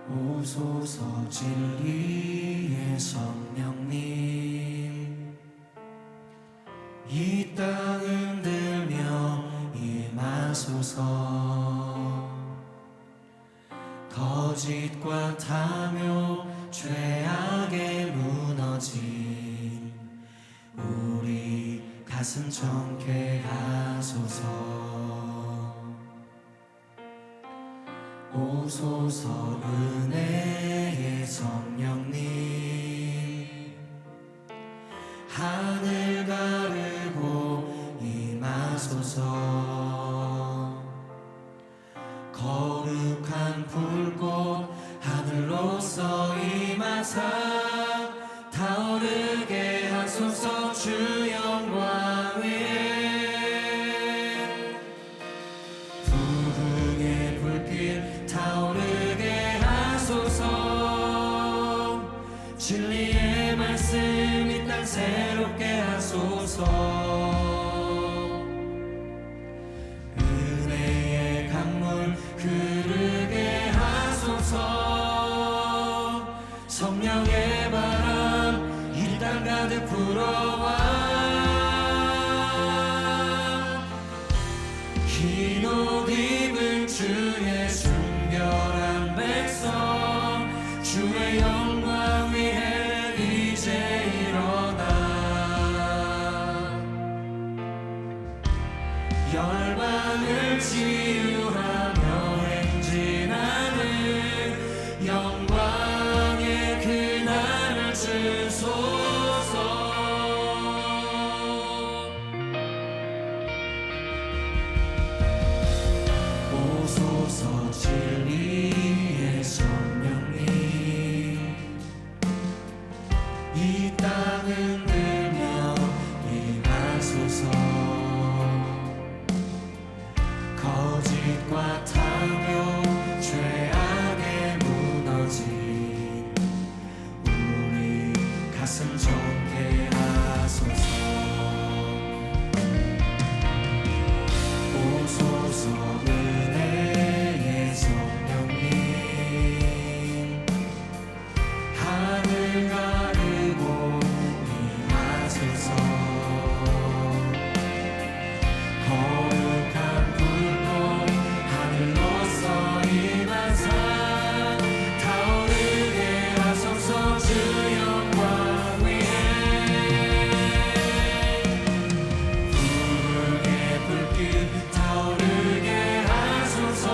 오소서 진리의 성령님, 이 땅 흔들며 임하소서. 거짓과 탐욕 죄악에 무너진 우리 가슴 정케하소서. 오소서 은혜의 성령님, 하늘 가르고 임하소서. 거룩한 불꽃 하늘로서 임하사 타오르게 하소서. 주 영광 위에 부흥의 불길 타오르게 하소서. 진리의 말씀 이 땅 새롭게 하소서. 은혜의 강물 흐르게 하소서. 성령의 바람 이 땅 가득 불어와 흰 옷 입은 주의 순결한 백성, 주의 영광 위에 이제 일어나 열방을 치유하며 행진하는 영광의 그날을 주소서. 오소서 진리의 성령님, 이 땅 흔들며 임하소서. 거짓과 탐욕 죄악에 무너진 우리 가슴 정케하소서. 오소서 은혜의 성령님, 하늘 가르고 임하소서. 거룩한 불꽃 하늘로서 임하사 타오르게 하소서. 주 영광 위에 부흥의 불길 타오르게 하소서.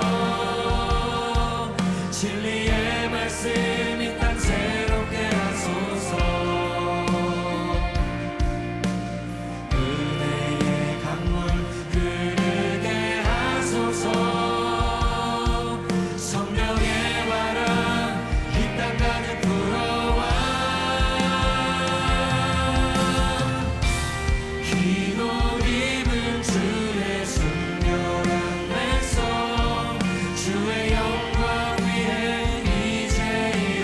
진리의 말씀 이 땅 새롭게 하소서. 은혜의 강물 흐르게 하소서. 성령의 바람 이 땅 가득 불어와 흰 옷 입은 주의 순결한 백성, 주의 영광 위에 이제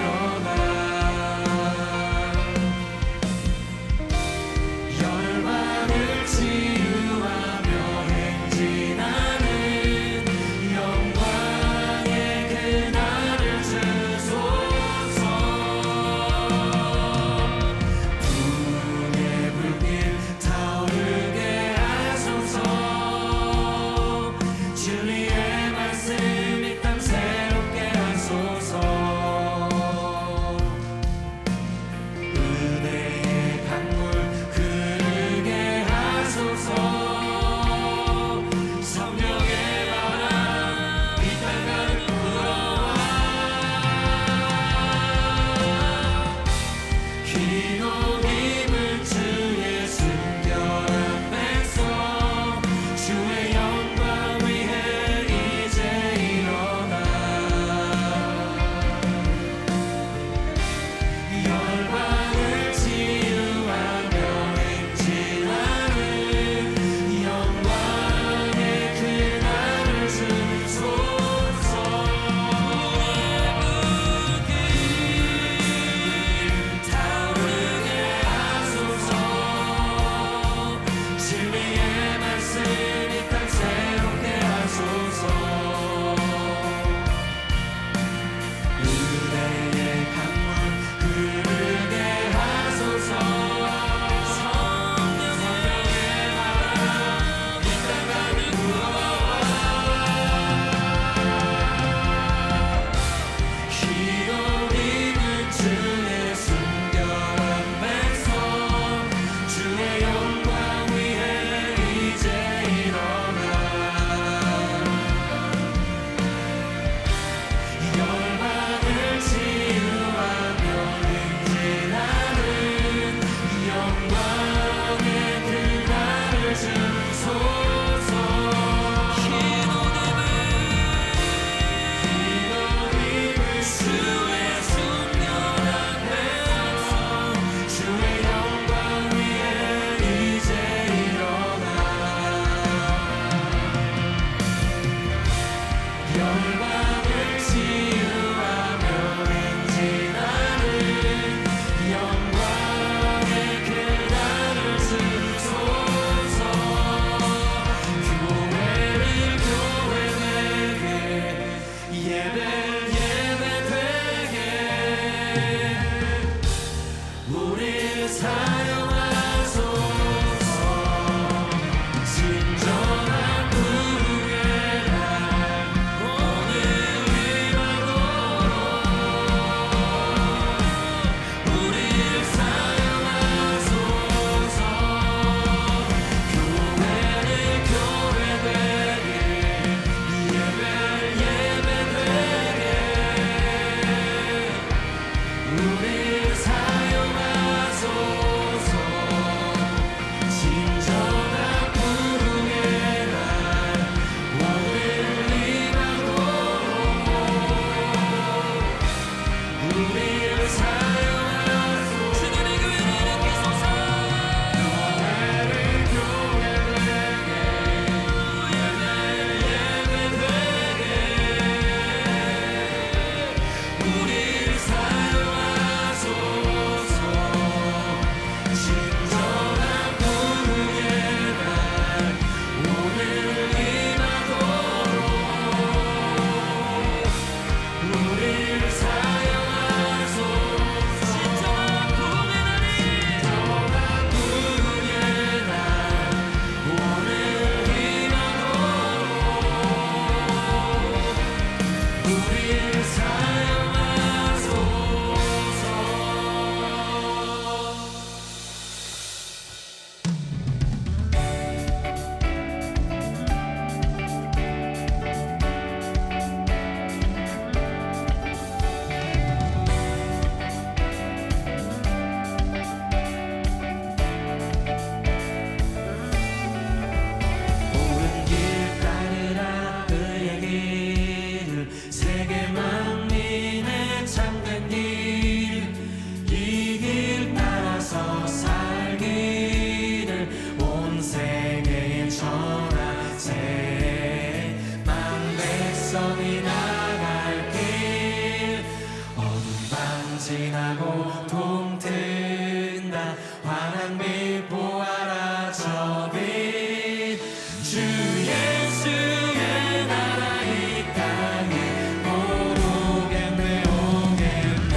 지나고 동튼다 환한 빛 보아라 저 빛 주 예수의 나라 이 땅에 곧 오겠네 오겠네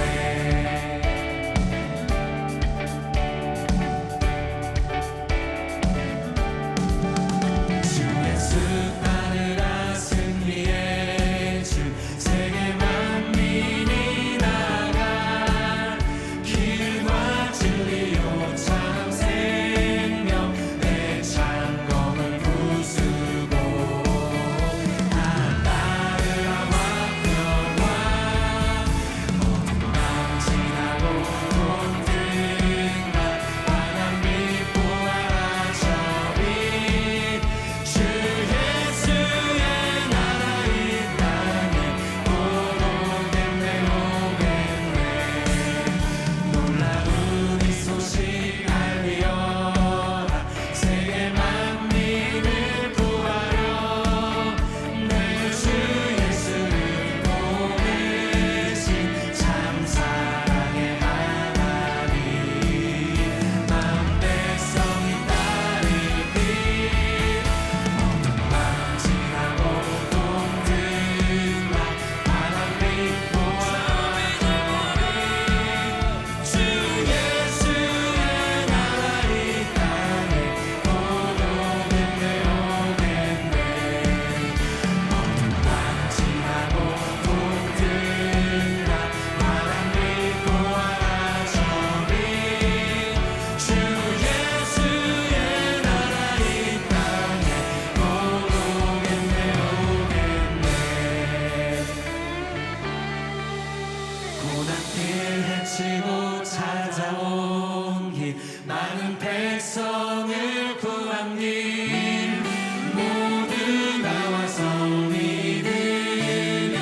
주 예수 따르라 승리의 주 세계 만민이 나가 길과 진리요 참 생명 내 창검을 부수고 다 따르라 왕평화 모든 밤 지나고 동등한 환한 빛 보아라 저 빛 주 예수의 나라 이 땅에 곧 오겠네 오겠네 놀라운 이 소식 알리어라 세계 만민을 구하려 내 주 예수를 보내신 참 사랑의 하나님 만 백성이 따를 빛 모든 밤 지나고 동등한 환한 빛 보아라 주 예수의 나라 이 땅에 곧 오겠네 오겠네 모든 밤 지나고 동등한 환한 빛 보아라 저 빛 주 예수의 나라 이 땅에 곧 오겠네 오겠네 고난길 헤치고 찾아온 길 많은 백성을 구한 길 모두 나와서 믿으면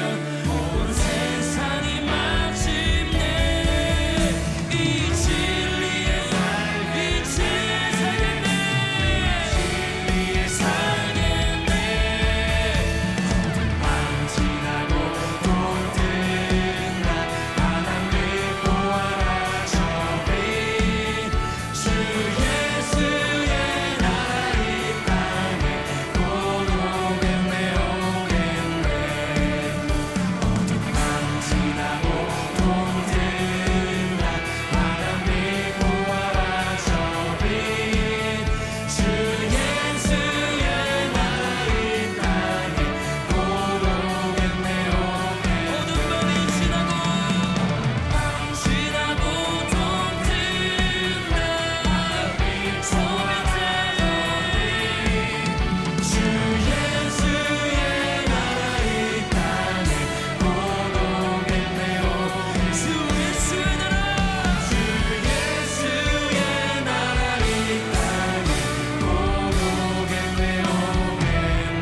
온 세상이 마침내 이 진리의 살겠네 진리의 살겠네 모든 밤 지나고 동등한 환한 빛 보아라 저 빛 주 예수의 나라 이 땅에 곧 오겠네 오겠네 모든 밤 지나고 동등한 환한 빛 보아라 저 빛 주 예수의 나라 이 땅에 곧 오겠네 오겠네 모든 밤이 지나고 동등한 주 예수의 나라 이 땅에 곧 오겠네 주 예수의 나라 이 땅에 곧 오겠네 오겠네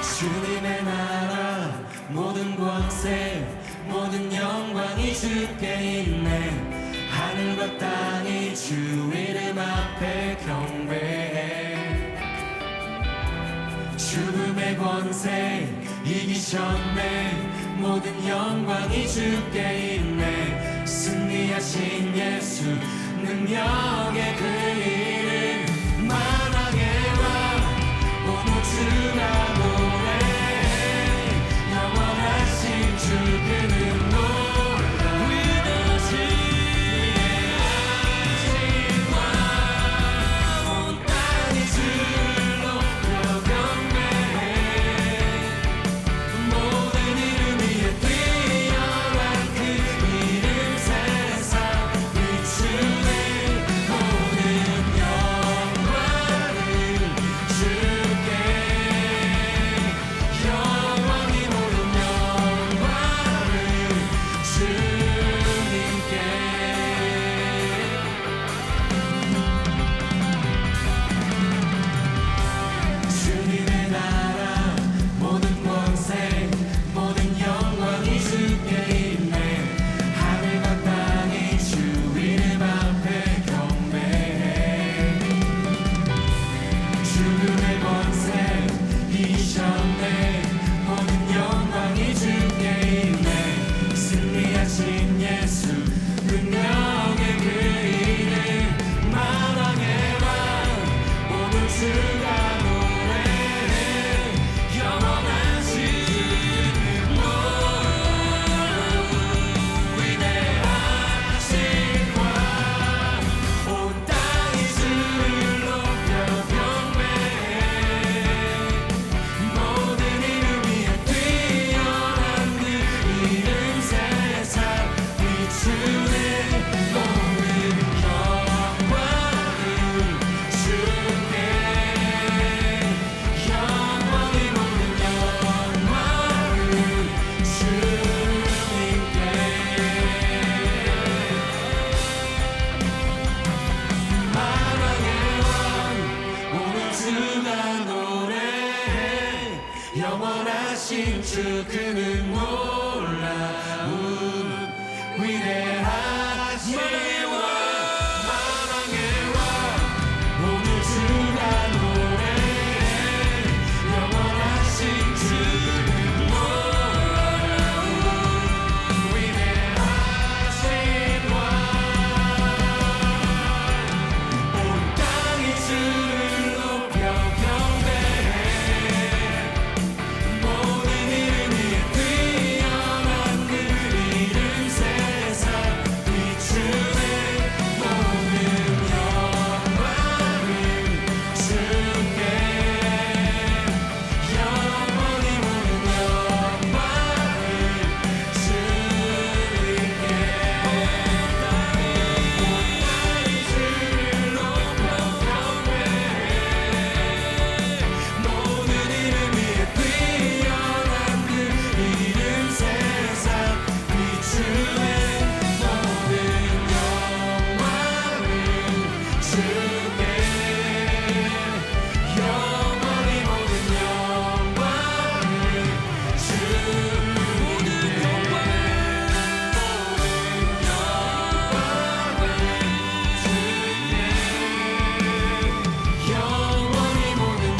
주님의 나라 모든 권세 모든 영광이 주께 있네 하늘과 땅이 주 이름 앞에 경배해 죽음의 권세 이기셨네 모든 영광이 주께 있네 승리하신 예수 능력의 그 이름 만왕의 왕 오늘 주가 노래 영원하신 주 그는 놀라 위대하신 왕 온 땅이 주로 경배해 모든 이름 위에 뛰어난 그 이름 세상 비추네 모든 영광 그는 놀라운 위대하신 만왕의 왕 오늘 주가 노래해 영원하신 주는 놀라운 위대하신 왕 온 땅이 주를 높여 경배해 모든 이름 위에 뛰어난 그 이름 세상 비추네 모든 영광은 주께 영원히 모든 영광은 주님께 주를 높여 경배해 모든 이름 위에 뛰어난 그 이름 세상 비추네 모든 영광은 주께 영원히 모든 영광은 모든 영원히 모든 영광은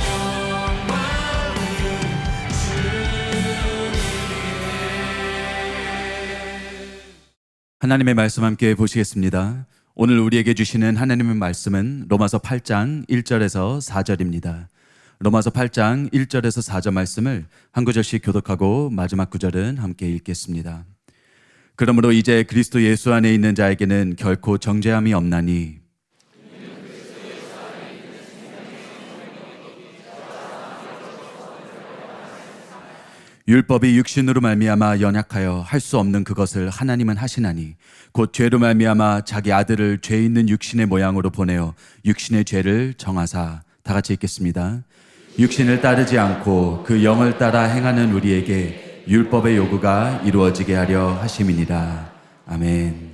하나님의 말씀 함께 보시겠습니다. 오늘 우리에게 주시는 하나님의 말씀은 로마서 8장 1절에서 4절입니다. 로마서 8장 1절에서 4절 말씀을 한 구절씩 교독하고 마지막 구절은 함께 읽겠습니다. 그러므로 이제 그리스도 예수 안에 있는 자에게는 결코 정죄함이 없나니 율법이 육신으로 말미암아 연약하여 할 수 없는 그것을 하나님은 하시나니 곧 죄로 말미암아 자기 아들을 죄 있는 육신의 모양으로 보내어 육신의 죄를 정하사. 다 같이 읽겠습니다. 육신을 따르지 않고 그 영을 따라 행하는 우리에게 율법의 요구가 이루어지게 하려 하심이니라. 아멘.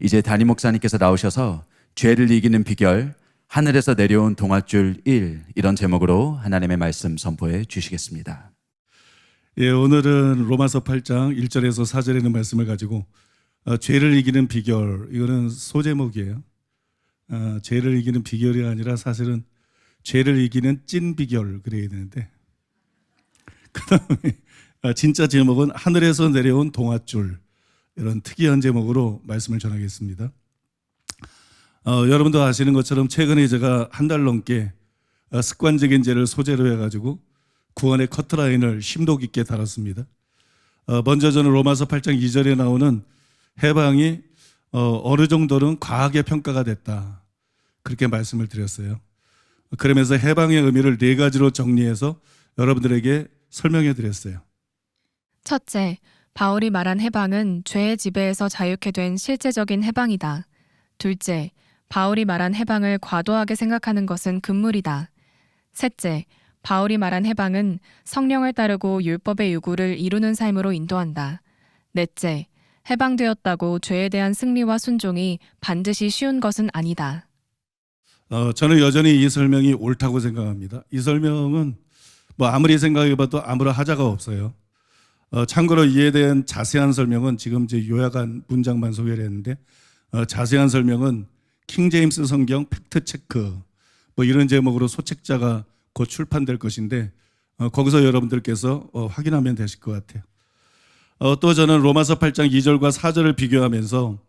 이제 담임 목사님께서 나오셔서 죄를 이기는 비결, 하늘에서 내려온 동아줄 1 이런 제목으로 하나님의 말씀 선포해 주시겠습니다. 예, 오늘은 로마서 8장 1절에서 4절에 있는 말씀을 가지고 죄를 이기는 비결, 이거는 소제목이에요. 죄를 이기는 비결이 아니라 사실은 죄를 이기는 찐 비결 그래야 되는데, 그 다음에 진짜 제목은 하늘에서 내려온 동아줄, 이런 특이한 제목으로 말씀을 전하겠습니다. 여러분도 아시는 것처럼 최근에 제가 한 달 넘게 습관적인 죄를 소재로 해가지고 구원의 커트라인을 심도 깊게 달았습니다. 먼저 저는 로마서 8장 2절에 나오는 해방이 어느 정도는 과하게 평가가 됐다, 그렇게 말씀을 드렸어요. 그러면서 해방의 의미를 4가지로 정리해서 여러분들에게 설명해 드렸어요. 첫째, 바울이 말한 해방은 죄의 지배에서 자유케 된 실제적인 해방이다. 둘째, 바울이 말한 해방을 과도하게 생각하는 것은 금물이다. 셋째, 바울이 말한 해방은 성령을 따르고 율법의 요구를 이루는 삶으로 인도한다. 넷째, 해방되었다고 죄에 대한 승리와 순종이 반드시 쉬운 것은 아니다. 저는 여전히 이 설명이 옳다고 생각합니다. 이 설명은 뭐 아무리 생각해봐도 아무런 하자가 없어요. 참고로 이에 대한 자세한 설명은 지금 이제 요약한 문장만 소개를 했는데, 자세한 설명은 킹제임스 성경 팩트 체크 뭐 이런 제목으로 소책자가 곧 출판될 것인데, 거기서 여러분들께서 확인하면 되실 것 같아요. 또 저는 로마서 8장 2절과 4절을 비교하면서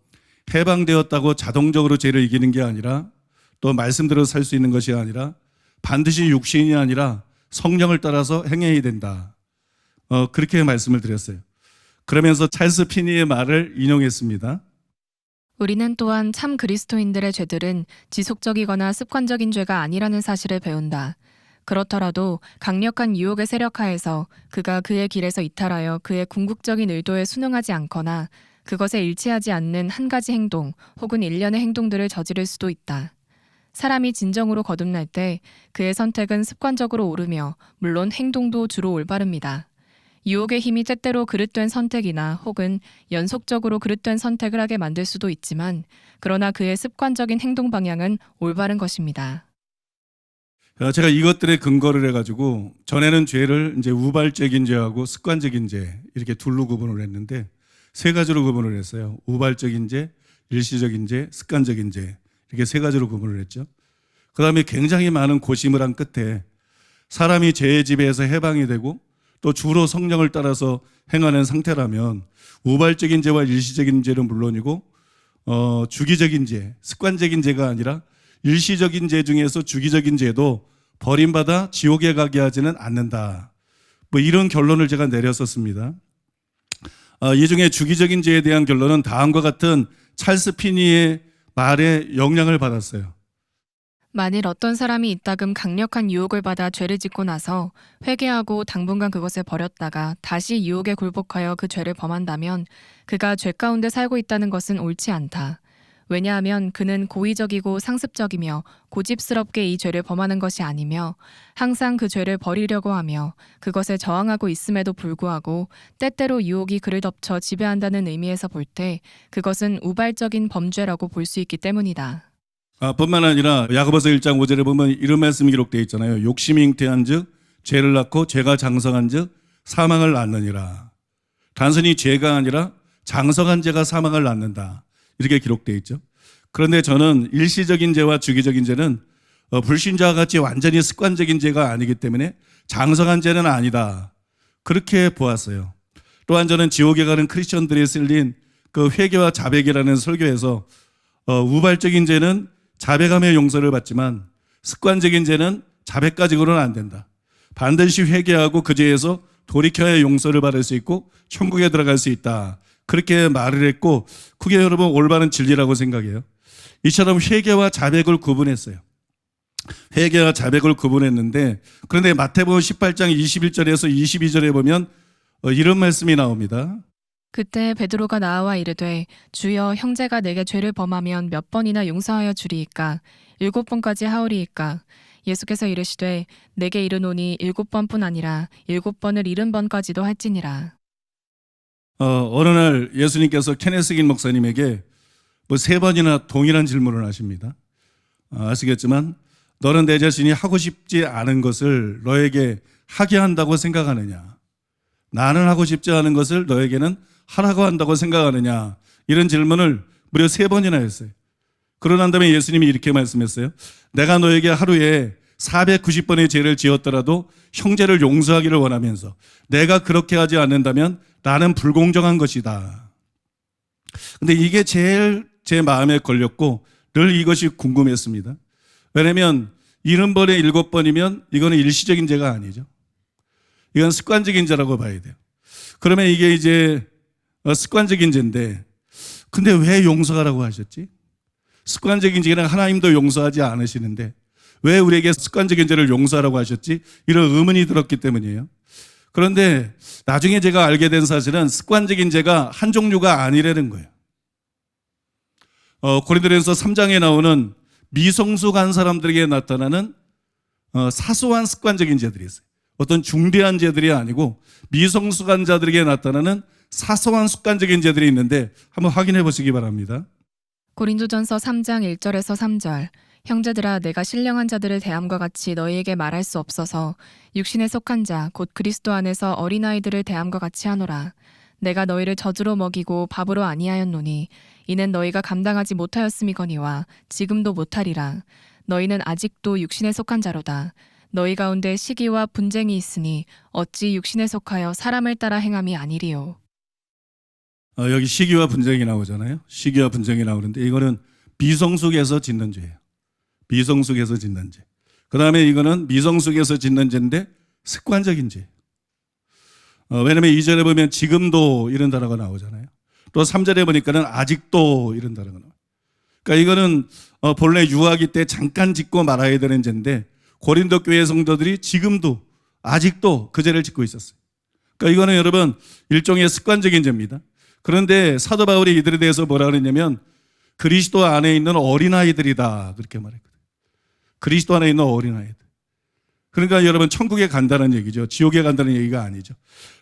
해방되었다고 자동적으로 죄를 이기는 게 아니라, 또 말씀대로 살 수 있는 것이 아니라 반드시 육신이 아니라 성령을 따라서 행해야 된다, 그렇게 말씀을 드렸어요. 그러면서 찰스 피니의 말을 인용했습니다. 우리는 또한 참 그리스도인들의 죄들은 지속적이거나 습관적인 죄가 아니라는 사실을 배운다. 그렇더라도 강력한 유혹의 세력하에서 그가 그의 길에서 이탈하여 그의 궁극적인 의도에 순응하지 않거나 그것에 일치하지 않는 한 가지 행동 혹은 일련의 행동들을 저지를 수도 있다. 사람이 진정으로 거듭날 때 그의 선택은 습관적으로 오르며 물론 행동도 주로 올바릅니다. 유혹의 힘이 때때로 그릇된 선택이나 혹은 연속적으로 그릇된 선택을 하게 만들 수도 있지만, 그러나 그의 습관적인 행동 방향은 올바른 것입니다. 제가 이것들에 근거를 해가지고 전에는 죄를 이제 우발적인 죄하고 습관적인 죄 이렇게 둘로 구분을 했는데 세 가지로 구분을 했어요. 우발적인 죄, 일시적인 죄, 습관적인 죄 이렇게 세 가지로 구분을 했죠. 그 다음에 굉장히 많은 고심을 한 끝에 사람이 죄의 지배에서 해방이 되고 또 주로 성령을 따라서 행하는 상태라면 우발적인 죄와 일시적인 죄는 물론이고 주기적인 죄, 습관적인 죄가 아니라 일시적인 죄 중에서 주기적인 죄도 버림받아 지옥에 가게 하지는 않는다. 뭐 이런 결론을 제가 내렸었습니다. 이 중에 주기적인 죄에 대한 결론은 다음과 같은 찰스 피니의 말에 영향을 받았어요. 만일 어떤 사람이 이따금 강력한 유혹을 받아 죄를 짓고 나서 회개하고 당분간 그것을 버렸다가 다시 유혹에 굴복하여 그 죄를 범한다면 그가 죄 가운데 살고 있다는 것은 옳지 않다. 왜냐하면 그는 고의적이고 상습적이며 고집스럽게 이 죄를 범하는 것이 아니며 항상 그 죄를 버리려고 하며 그것에 저항하고 있음에도 불구하고 때때로 유혹이 그를 덮쳐 지배한다는 의미에서 볼 때 그것은 우발적인 범죄라고 볼 수 있기 때문이다. 뿐만 아니라 야고보서 1장 5절에 보면 이런 말씀이 기록되어 있잖아요. 욕심이 잉태한즉 죄를 낳고 죄가 장성한즉 사망을 낳느니라. 단순히 죄가 아니라 장성한 죄가 사망을 낳는다. 이렇게 기록되어 있죠. 그런데 저는 일시적인 죄와 주기적인 죄는 불신자와 같이 완전히 습관적인 죄가 아니기 때문에 장성한 죄는 아니다. 그렇게 보았어요. 또한 저는 지옥에 가는 크리스천들이 쓸린 그 회개와 자백이라는 설교에서 우발적인 죄는 자백하며 용서를 받지만 습관적인 죄는 자백 가지고는 안 된다. 반드시 회개하고 그 죄에서 돌이켜야 용서를 받을 수 있고 천국에 들어갈 수 있다. 그렇게 말을 했고 그게 여러분 올바른 진리라고 생각해요. 이처럼 회개와 자백을 구분했어요. 회개와 자백을 구분했는데 그런데 마태복음 18장 21절에서 22절에 보면 이런 말씀이 나옵니다. 그때 베드로가 나와 이르되 주여 형제가 내게 죄를 범하면 몇 번이나 용서하여 주리이까 7번까지 하오리이까 예수께서 이르시되 내게 이르노니 7번뿐 아니라 7번을 70번까지도 할지니라. 어느 날 예수님께서 케네스긴 목사님에게 뭐 3번이나 동일한 질문을 하십니다. 아시겠지만 너는 내 자신이 하고 싶지 않은 것을 너에게 하게 한다고 생각하느냐? 나는 하고 싶지 않은 것을 너에게는 하라고 한다고 생각하느냐? 이런 질문을 무려 3번이나 했어요. 그러고 난 다음에 예수님이 이렇게 말씀했어요. 내가 너에게 하루에 490번의 죄를 지었더라도 형제를 용서하기를 원하면서 내가 그렇게 하지 않는다면 나는 불공정한 것이다. 근데 이게 제일 제 마음에 걸렸고 늘 이것이 궁금했습니다. 왜냐하면 70번에 7번이면 이거는 일시적인 죄가 아니죠. 이건 습관적인 죄라고 봐야 돼요. 그러면 이게 이제 습관적인 죄인데 근데 왜 용서하라고 하셨지? 습관적인 죄는 하나님도 용서하지 않으시는데 왜 우리에게 습관적인 죄를 용서하라고 하셨지? 이런 의문이 들었기 때문이에요. 그런데 나중에 제가 알게 된 사실은 습관적인 죄가 한 종류가 아니라는 거예요. 고린도전서 3장에 나오는 미성숙한 사람들에게 나타나는 사소한 습관적인 죄들이 있어요. 어떤 중대한 죄들이 아니고 미성숙한 자들에게 나타나는 사소한 습관적인 죄들이 있는데 한번 확인해 보시기 바랍니다. 고린도전서 3장 1절에서 3절 형제들아 내가 신령한 자들을 대함과 같이 너희에게 말할 수 없어서 육신에 속한 자 곧 그리스도 안에서 어린아이들을 대함과 같이 하노라. 내가 너희를 젖으로 먹이고 밥으로 아니하였노니 이는 너희가 감당하지 못하였음이거니와 지금도 못하리라. 너희는 아직도 육신에 속한 자로다. 너희 가운데 시기와 분쟁이 있으니 어찌 육신에 속하여 사람을 따라 행함이 아니리요. 여기 시기와 분쟁이 나오잖아요. 시기와 분쟁이 나오는데 이거는 미성숙에서 짓는 죄예요. 미성숙에서 짓는 죄. 그 다음에 이거는 미성숙에서 짓는 죄인데 습관적인 죄. 왜냐하면 2절에 보면 지금도 이런 단어가 나오잖아요. 또 3절에 보니까는 아직도 이런 단어가 나와요. 그러니까 이거는 본래 유아기 때 잠깐 짓고 말아야 되는 죄인데 고린도 교회 성도들이 지금도 아직도 그 죄를 짓고 있었어요. 그러니까 이거는 여러분 일종의 습관적인 죄입니다. 그런데 사도 바울이 이들에 대해서 뭐라 그랬냐면 그리스도 안에 있는 어린아이들이다 그렇게 말했거든요. 그리스도 안에 있는 어린아이들. 그러니까 여러분 천국에 간다는 얘기죠. 지옥에 간다는 얘기가 아니죠.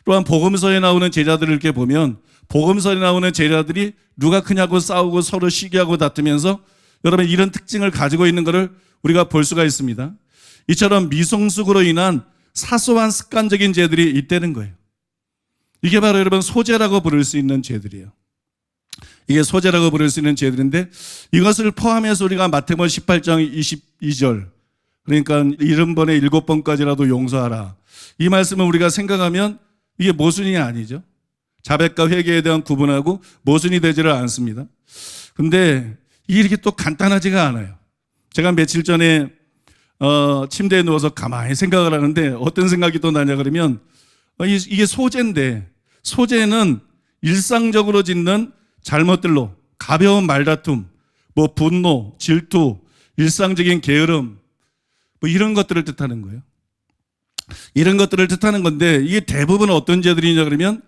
또한 복음서에 나오는 제자들을 이렇게 보면 복음서에 나오는 제자들이 누가 크냐고 싸우고 서로 시기하고 다투면서 여러분 이런 특징을 가지고 있는 것을 우리가 볼 수가 있습니다. 이처럼 미성숙으로 인한 사소한 습관적인 죄들이 있다는 거예요. 이게 바로 여러분 소재라고 부를 수 있는 죄들이에요. 이게 소재라고 부를 수 있는 죄들인데 이것을 포함해서 우리가 마태복음 18장 22절 그러니까 70번에 7번까지라도 용서하라. 이 말씀을 우리가 생각하면 이게 모순이 아니죠. 자백과 회개에 대한 구분하고 모순이 되지를 않습니다. 근데 이게 이렇게 또 간단하지가 않아요. 제가 며칠 전에 침대에 누워서 가만히 생각을 하는데 어떤 생각이 또 나냐 그러면 이게 소재인데 소재는 일상적으로 짓는 잘못들로 가벼운 말다툼, 뭐 분노, 질투, 일상적인 게으름 뭐 이런 것들을 뜻하는 거예요. 이런 것들을 뜻하는 건데 이게 대부분 어떤 죄들이냐 그러면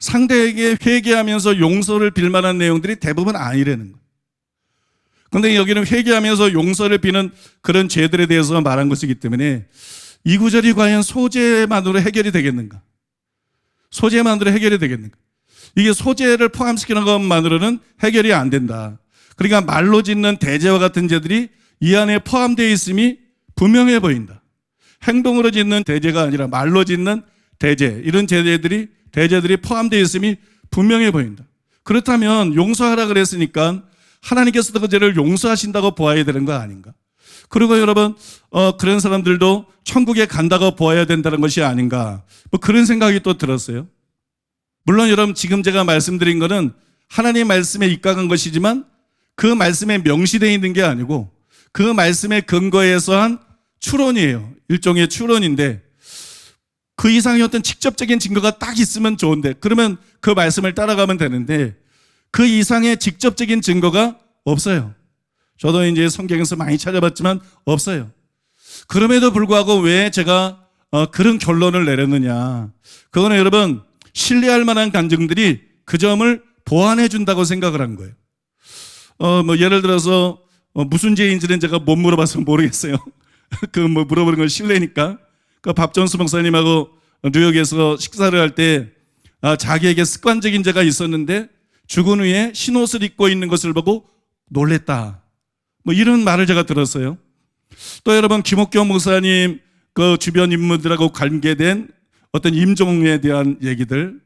상대에게 회개하면서 용서를 빌 만한 내용들이 대부분 아니라는 거예요. 그런데 여기는 회개하면서 용서를 비는 그런 죄들에 대해서 말한 것이기 때문에 이 구절이 과연 소재만으로 해결이 되겠는가? 소재만으로 해결이 되겠는가? 이게 소재를 포함시키는 것만으로는 해결이 안 된다. 그러니까 말로 짓는 대제와 같은 죄들이 이 안에 포함되어 있음이 분명해 보인다. 행동으로 짓는 대제가 아니라 말로 짓는 대제, 이런 대제들이 포함되어 있음이 분명해 보인다. 그렇다면 용서하라 그랬으니까 하나님께서도 그 죄를 용서하신다고 보아야 되는 거 아닌가? 그리고 여러분 그런 사람들도 천국에 간다고 보아야 된다는 것이 아닌가? 뭐 그런 생각이 또 들었어요. 물론 여러분 지금 제가 말씀드린 거는 하나님 말씀에 입각한 것이지만 그 말씀에 명시되어 있는 게 아니고 그 말씀의 근거에서 한 추론이에요. 일종의 추론인데 그 이상의 어떤 직접적인 증거가 딱 있으면 좋은데 그러면 그 말씀을 따라가면 되는데 그 이상의 직접적인 증거가 없어요. 저도 이제 성경에서 많이 찾아봤지만 없어요. 그럼에도 불구하고 왜 제가 그런 결론을 내렸느냐. 그거는 여러분 신뢰할 만한 간증들이 그 점을 보완해 준다고 생각을 한 거예요. 뭐 예를 들어서 무슨 죄인지는 제가 못 물어봐서 모르겠어요. 그 뭐 물어보는 건 실례니까. 그 밥존스 목사님하고 뉴욕에서 식사를 할 때 자기에게 습관적인 죄가 있었는데 죽은 후에 흰옷을 입고 있는 것을 보고 놀랬다. 뭐 이런 말을 제가 들었어요. 또 여러분 김옥경 목사님 그 주변 인물들하고 관계된 어떤 임종에 대한 얘기들,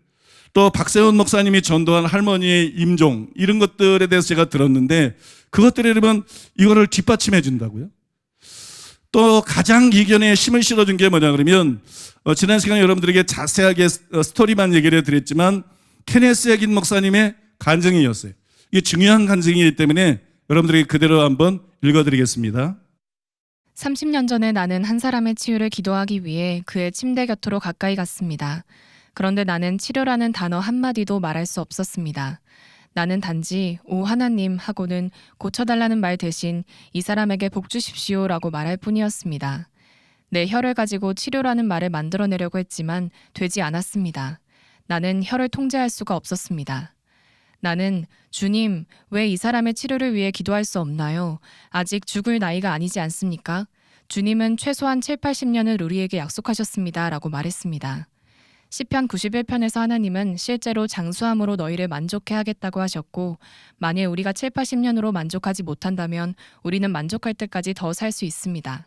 또 박세훈 목사님이 전도한 할머니의 임종, 이런 것들에 대해서 제가 들었는데 그것들이 여러분 이거를 뒷받침해 준다고요. 또 가장 이견에 힘을 실어준 게 뭐냐 그러면 지난 시간에 여러분들에게 자세하게 스토리만 얘기를 해드렸지만 케네스 에긴 목사님의 간증이었어요. 이게 중요한 간증이기 때문에 여러분들에게 그대로 한번 읽어드리겠습니다. 30년 전에 나는 한 사람의 치유를 기도하기 위해 그의 침대 곁으로 가까이 갔습니다. 그런데 나는 치료라는 단어 한마디도 말할 수 없었습니다. 나는 단지 오 하나님 하고는 고쳐달라는 말 대신 이 사람에게 복 주십시오라고 말할 뿐이었습니다. 내 혀를 가지고 치료라는 말을 만들어내려고 했지만 되지 않았습니다. 나는 혀를 통제할 수가 없었습니다. 나는 주님, 왜 이 사람의 치료를 위해 기도할 수 없나요? 아직 죽을 나이가 아니지 않습니까? 주님은 최소한 7, 80년을 우리에게 약속하셨습니다. 라고 말했습니다. 시편 91편에서 하나님은 실제로 장수함으로 너희를 만족해 하겠다고 하셨고 만일 우리가 7, 80년으로 만족하지 못한다면 우리는 만족할 때까지 더 살 수 있습니다.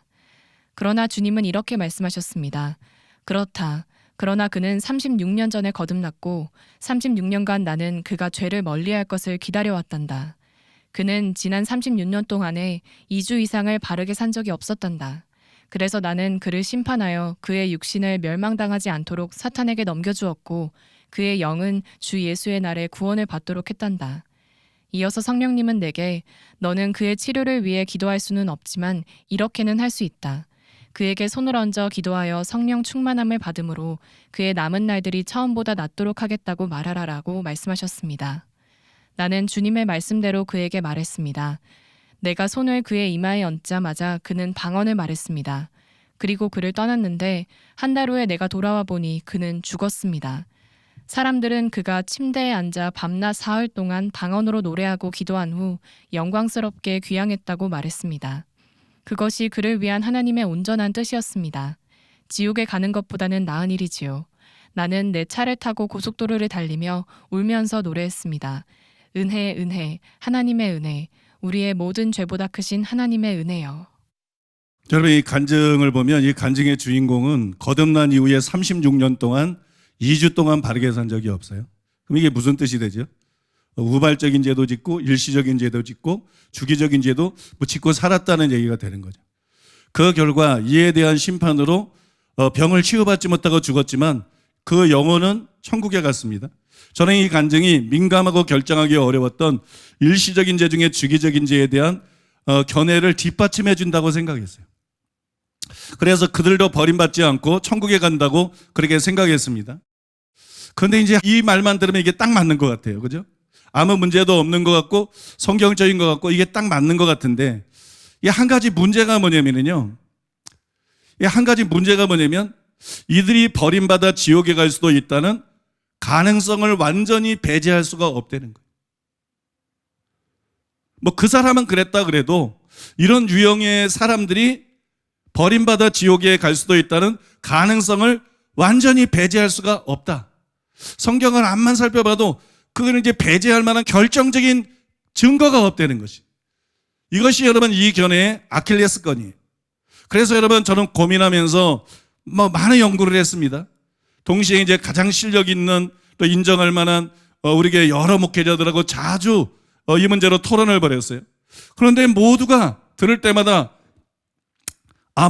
그러나 주님은 이렇게 말씀하셨습니다. 그렇다. 그러나 그는 36년 전에 거듭났고 36년간 나는 그가 죄를 멀리할 것을 기다려왔단다. 그는 지난 36년 동안에 2주 이상을 바르게 산 적이 없었단다. 그래서 나는 그를 심판하여 그의 육신을 멸망당하지 않도록 사탄에게 넘겨주었고 그의 영은 주 예수의 날에 구원을 받도록 했단다. 이어서 성령님은 내게 너는 그의 치료를 위해 기도할 수는 없지만 이렇게는 할 수 있다. 그에게 손을 얹어 기도하여 성령 충만함을 받음으로 그의 남은 날들이 처음보다 낫도록 하겠다고 말하라라고 말씀하셨습니다. 나는 주님의 말씀대로 그에게 말했습니다. 내가 손을 그의 이마에 얹자마자 그는 방언을 말했습니다. 그리고 그를 떠났는데 한 달 후에 내가 돌아와 보니 그는 죽었습니다. 사람들은 그가 침대에 앉아 밤낮 사흘 동안 방언으로 노래하고 기도한 후 영광스럽게 귀향했다고 말했습니다. 그것이 그를 위한 하나님의 온전한 뜻이었습니다. 지옥에 가는 것보다는 나은 일이지요. 나는 내 차를 타고 고속도로를 달리며 울면서 노래했습니다. 은혜, 은혜, 하나님의 은혜, 우리의 모든 죄보다 크신 하나님의 은혜요. 여러분, 이 간증을 보면 이 간증의 주인공은 거듭난 이후에 36년 동안 2주 동안 바르게 산 적이 없어요. 그럼 이게 무슨 뜻이 되죠? 우발적인 죄도 짓고 일시적인 죄도 짓고 주기적인 죄도 뭐 짓고 살았다는 얘기가 되는 거죠. 그 결과 이에 대한 심판으로 병을 치유받지 못하고 죽었지만 그 영혼은 천국에 갔습니다. 저는 이 간증이 민감하고 결정하기 어려웠던 일시적인 죄 중에 주기적인 죄에 대한 견해를 뒷받침해 준다고 생각했어요. 그래서 그들도 버림받지 않고 천국에 간다고 그렇게 생각했습니다. 그런데 이제 이 말만 들으면 이게 딱 맞는 것 같아요. 그죠? 아무 문제도 없는 것 같고 성경적인 것 같고 이게 딱 맞는 것 같은데 이 한 가지 문제가 뭐냐면요. 이 한 가지 문제가 뭐냐면 이들이 버림받아 지옥에 갈 수도 있다는 가능성을 완전히 배제할 수가 없다는 거예요. 뭐 그 사람은 그랬다 그래도 이런 유형의 사람들이 버림받아 지옥에 갈 수도 있다는 가능성을 완전히 배제할 수가 없다. 성경을 앞만 살펴봐도 그거는 이제 배제할 만한 결정적인 증거가 없다는 것이. 이것이 여러분 이 견해의 아킬레스건이에요. 그래서 여러분 저는 고민하면서 뭐 많은 연구를 했습니다. 동시에 이제 가장 실력 있는 또 인정할 만한 우리 교회 여러 목회자들하고 자주 이 문제로 토론을 벌였어요. 그런데 모두가 들을 때마다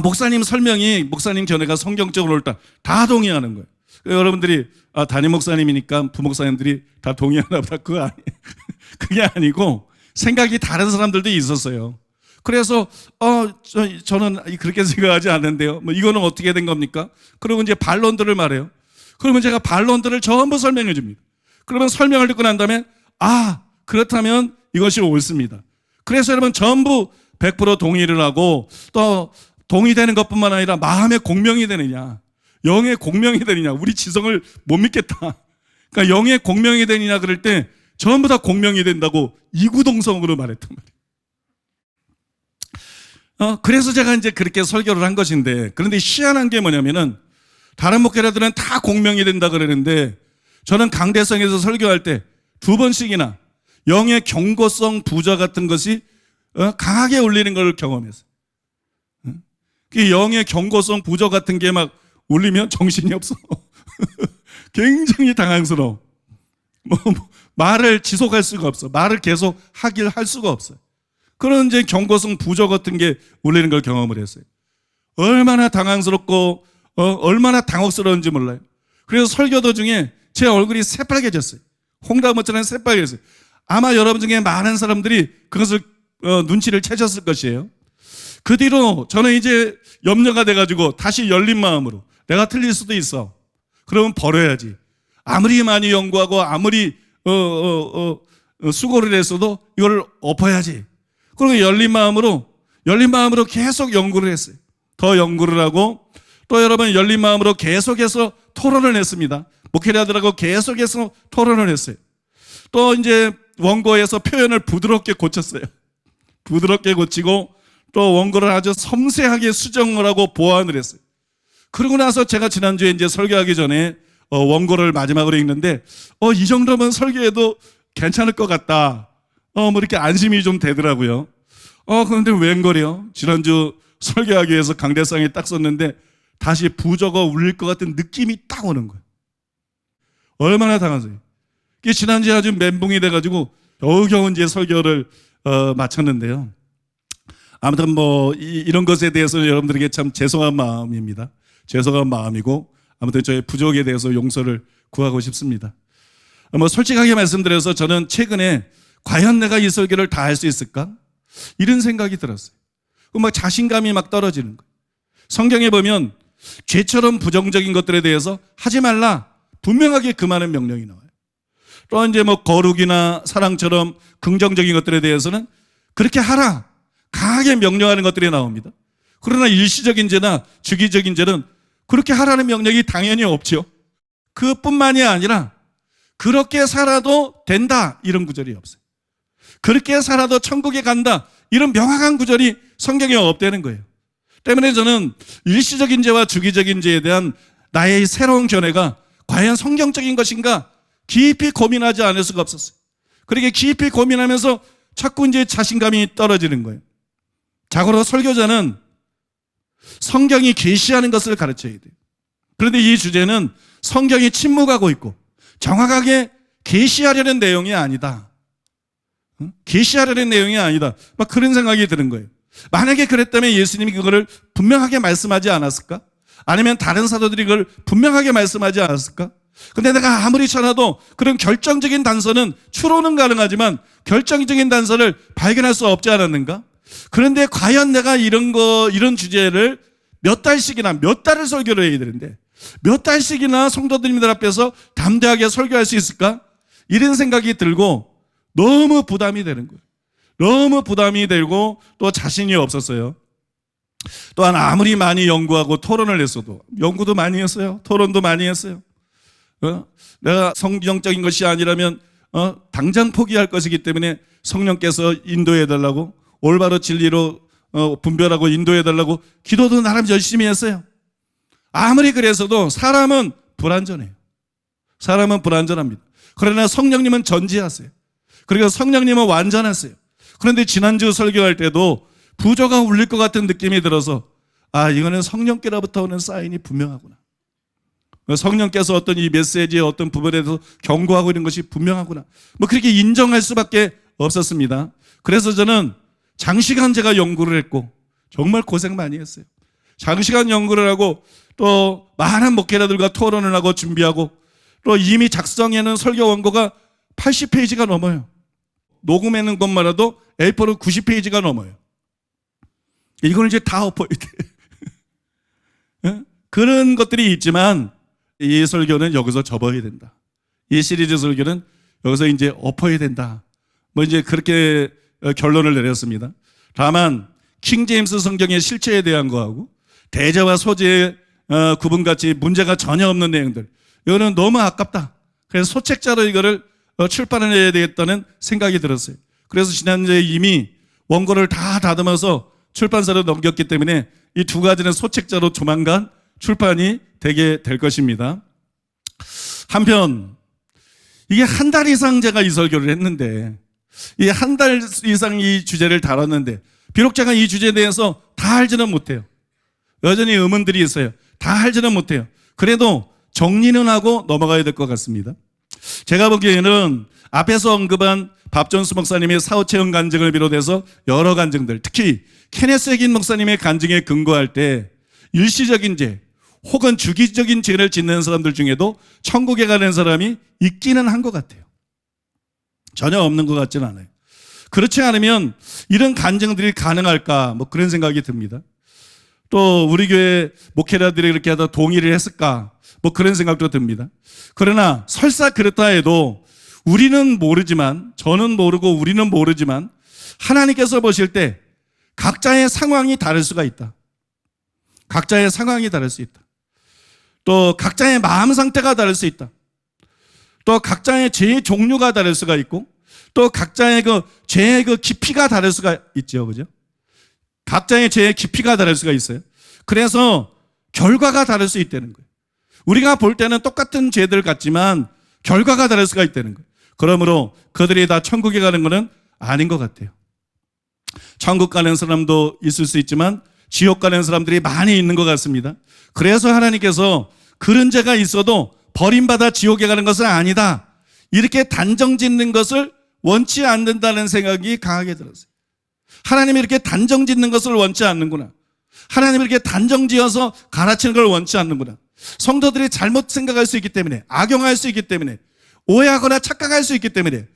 목사님 설명이 목사님 견해가 성경적으로 옳다. 다 동의하는 거예요. 여러분들이 담임 목사님이니까 부목사님들이 다 동의하나 보다. 그거 아니에요. 그게 아니고 생각이 다른 사람들도 있었어요. 그래서 저는 그렇게 생각하지 않는데요. 뭐 이거는 어떻게 된 겁니까? 그리고 이제 반론들을 말해요. 그러면 제가 반론들을 전부 설명해 줍니다. 그러면 설명을 듣고 난 다음에 그렇다면 이것이 옳습니다. 그래서 여러분 전부 100% 동의를 하고 또 동의되는 것뿐만 아니라 마음의 공명이 되느냐, 영의 공명이 되느냐, 우리 지성을 못 믿겠다. 그러니까 영의 공명이 되느냐 그럴 때 전부 다 공명이 된다고 이구동성으로 말했단 말이에요. 그래서 제가 이제 그렇게 설교를 한 것인데, 그런데 희한한 게 뭐냐면은 다른 목회자들은 다 공명이 된다 그러는데 저는 강대성에서 설교할 때 2번씩이나 영의 경고성 부자 같은 것이 강하게 울리는 걸 경험했어요. 그 영의 경고성 부저 같은 게 막 울리면 정신이 없어. 굉장히 당황스러워. 말을 지속할 수가 없어. 말을 계속 하길 할 수가 없어요. 그런 이제 경고성 부저 같은 게 울리는 걸 경험을 했어요. 얼마나 당황스럽고 얼마나 당혹스러운지 몰라요. 그래서 설교 도중에 제 얼굴이 새빨개졌어요. 홍다무처럼 새빨개졌어요. 아마 여러분 중에 많은 사람들이 그것을 눈치를 채셨을 것이에요. 그 뒤로 저는 이제 염려가 돼가지고 다시 열린 마음으로 내가 틀릴 수도 있어. 그러면 버려야지. 아무리 많이 연구하고 아무리 수고를 했어도 이걸 엎어야지. 그리고 열린 마음으로 계속 연구를 했어요. 더 연구를 하고 또 여러분 열린 마음으로 계속해서 토론을 했습니다. 목회자들하고 계속해서 토론을 했어요. 또 이제 원고에서 표현을 부드럽게 고쳤어요. 부드럽게 고치고 또 원고를 아주 섬세하게 수정을 하고 보완을 했어요. 그러고 나서 제가 지난주에 이제 설교하기 전에 원고를 마지막으로 읽는데 이 정도면 설교해도 괜찮을 것 같다. 뭐 이렇게 안심이 좀 되더라고요. 그런데 웬걸이요? 지난주 설교하기 위해서 강대상에 딱 썼는데 다시 부저가 울릴 것 같은 느낌이 딱 오는 거예요. 얼마나 당하세요? 지난주에 아주 멘붕이 돼가지고 겨우겨우 이제 설교를 마쳤는데요. 아무튼 뭐 이런 것에 대해서는 여러분들에게 참 죄송한 마음입니다. 죄송한 마음이고 아무튼 저의 부족에 대해서 용서를 구하고 싶습니다. 뭐 솔직하게 말씀드려서 저는 최근에 과연 내가 이 설교를 다 할 수 있을까? 이런 생각이 들었어요. 막 자신감이 막 떨어지는 거예요. 성경에 보면 죄처럼 부정적인 것들에 대해서 하지 말라 분명하게 금하는 명령이 나와요. 또 이제 뭐 거룩이나 사랑처럼 긍정적인 것들에 대해서는 그렇게 하라 강하게 명령하는 것들이 나옵니다. 그러나 일시적인 죄나 주기적인 죄는 그렇게 하라는 명령이 당연히 없죠. 그뿐만이 아니라 그렇게 살아도 된다 이런 구절이 없어요. 그렇게 살아도 천국에 간다 이런 명확한 구절이 성경에 없다는 거예요. 때문에 저는 일시적인 죄와 주기적인 죄에 대한 나의 새로운 견해가 과연 성경적인 것인가 깊이 고민하지 않을 수가 없었어요. 그렇게 깊이 고민하면서 자꾸 이제 자신감이 떨어지는 거예요. 자고로 설교자는 성경이 계시하는 것을 가르쳐야 돼요. 그런데 이 주제는 성경이 침묵하고 있고 정확하게 계시하려는 내용이 아니다. 계시하려는 내용이 아니다. 막 그런 생각이 드는 거예요. 만약에 그랬다면 예수님이 그거를 분명하게 말씀하지 않았을까? 아니면 다른 사도들이 그걸 분명하게 말씀하지 않았을까? 근데 내가 아무리 찾아도 그런 결정적인 단서는 추론은 가능하지만 결정적인 단서를 발견할 수 없지 않았는가? 그런데 과연 내가 이런 주제를 몇 달을 설교를 해야 되는데 몇 달씩이나 성도님들 앞에서 담대하게 설교할 수 있을까? 이런 생각이 들고 너무 부담이 되는 거예요. 너무 부담이 되고 또 자신이 없었어요. 또한 아무리 많이 연구하고 토론을 했어도 연구도 많이 했어요. 토론도 많이 했어요. 내가 성경적인 것이 아니라면 당장 포기할 것이기 때문에 성령께서 인도해달라고 올바로 진리로 분별하고 인도해달라고 기도도 나름 열심히 했어요. 아무리 그래서도 사람은 불완전해요. 사람은 불완전합니다. 그러나 성령님은 전지하세요. 그리고 성령님은 완전하세요. 그런데 지난주 설교할 때도 부조가 울릴 것 같은 느낌이 들어서 이거는 성령께로부터 오는 사인이 분명하구나. 성령께서 어떤 이 메시지의 어떤 부분에 대해서 경고하고 있는 것이 분명하구나. 그렇게 인정할 수밖에 없었습니다. 그래서 저는 장시간 제가 연구를 했고 정말 고생 많이 했어요. 장시간 연구를 하고 또 많은 목회자들과 토론을 하고 준비하고 또 이미 작성해놓은 설교 원고가 80페이지가 넘어요. 녹음해놓은 것만 해도 A4는 90페이지가 넘어요. 이걸 이제 다 엎어야 돼. 그런 것들이 있지만 이 설교는 여기서 접어야 된다. 이 시리즈 설교는 여기서 이제 엎어야 된다. 이제 그렇게 결론을 내렸습니다. 다만 킹제임스 성경의 실체에 대한 거하고 대자와 소재의 구분같이 문제가 전혀 없는 내용들, 이거는 너무 아깝다. 그래서 소책자로 이거를 출판을 해야 되겠다는 생각이 들었어요. 그래서 지난주에 이미 원고를 다 다듬어서 출판사로 넘겼기 때문에 이 두 가지는 소책자로 조만간 출판이 되게 될 것입니다. 한편 이게 한 달 이상 제가 이 설교를 했는데, 이 한 달 이상 이 주제를 다뤘는데 비록 제가 이 주제에 대해서 다 알지는 못해요. 여전히 의문들이 있어요. 다 알지는 못해요. 그래도 정리는 하고 넘어가야 될 것 같습니다. 제가 보기에는 앞에서 언급한 밥존스 목사님의 사후체험 간증을 비롯해서 여러 간증들, 특히 케네스 해긴 목사님의 간증에 근거할 때 일시적인 죄 혹은 주기적인 죄를 짓는 사람들 중에도 천국에 가는 사람이 있기는 한 것 같아요. 전혀 없는 것 같지는 않아요. 그렇지 않으면 이런 간증들이 가능할까, 그런 생각이 듭니다. 또 우리 교회 목회자들이 그렇게 하다 동의를 했을까, 그런 생각도 듭니다. 그러나 설사 그렇다 해도 우리는 모르지만, 저는 모르고 우리는 모르지만 하나님께서 보실 때 각자의 상황이 다를 수가 있다. 각자의 상황이 다를 수 있다. 또 각자의 마음 상태가 다를 수 있다. 또 각자의 죄의 종류가 다를 수가 있고, 또 각자의 죄의 깊이가 다를 수가 있죠. 그죠? 각자의 죄의 깊이가 다를 수가 있어요. 그래서 결과가 다를 수 있다는 거예요. 우리가 볼 때는 똑같은 죄들 같지만 결과가 다를 수가 있다는 거예요. 그러므로 그들이 다 천국에 가는 것은 아닌 것 같아요. 천국 가는 사람도 있을 수 있지만 지옥 가는 사람들이 많이 있는 것 같습니다. 그래서 하나님께서 그런 죄가 있어도 버림받아 지옥에 가는 것은 아니다, 이렇게 단정 짓는 것을 원치 않는다는 생각이 강하게 들었어요. 하나님이 이렇게 단정 짓는 것을 원치 않는구나. 하나님이 이렇게 단정 지어서 갈아치는 걸 원치 않는구나. 성도들이 잘못 생각할 수 있기 때문에, 악용할 수 있기 때문에, 오해하거나 착각할 수 있기 때문에,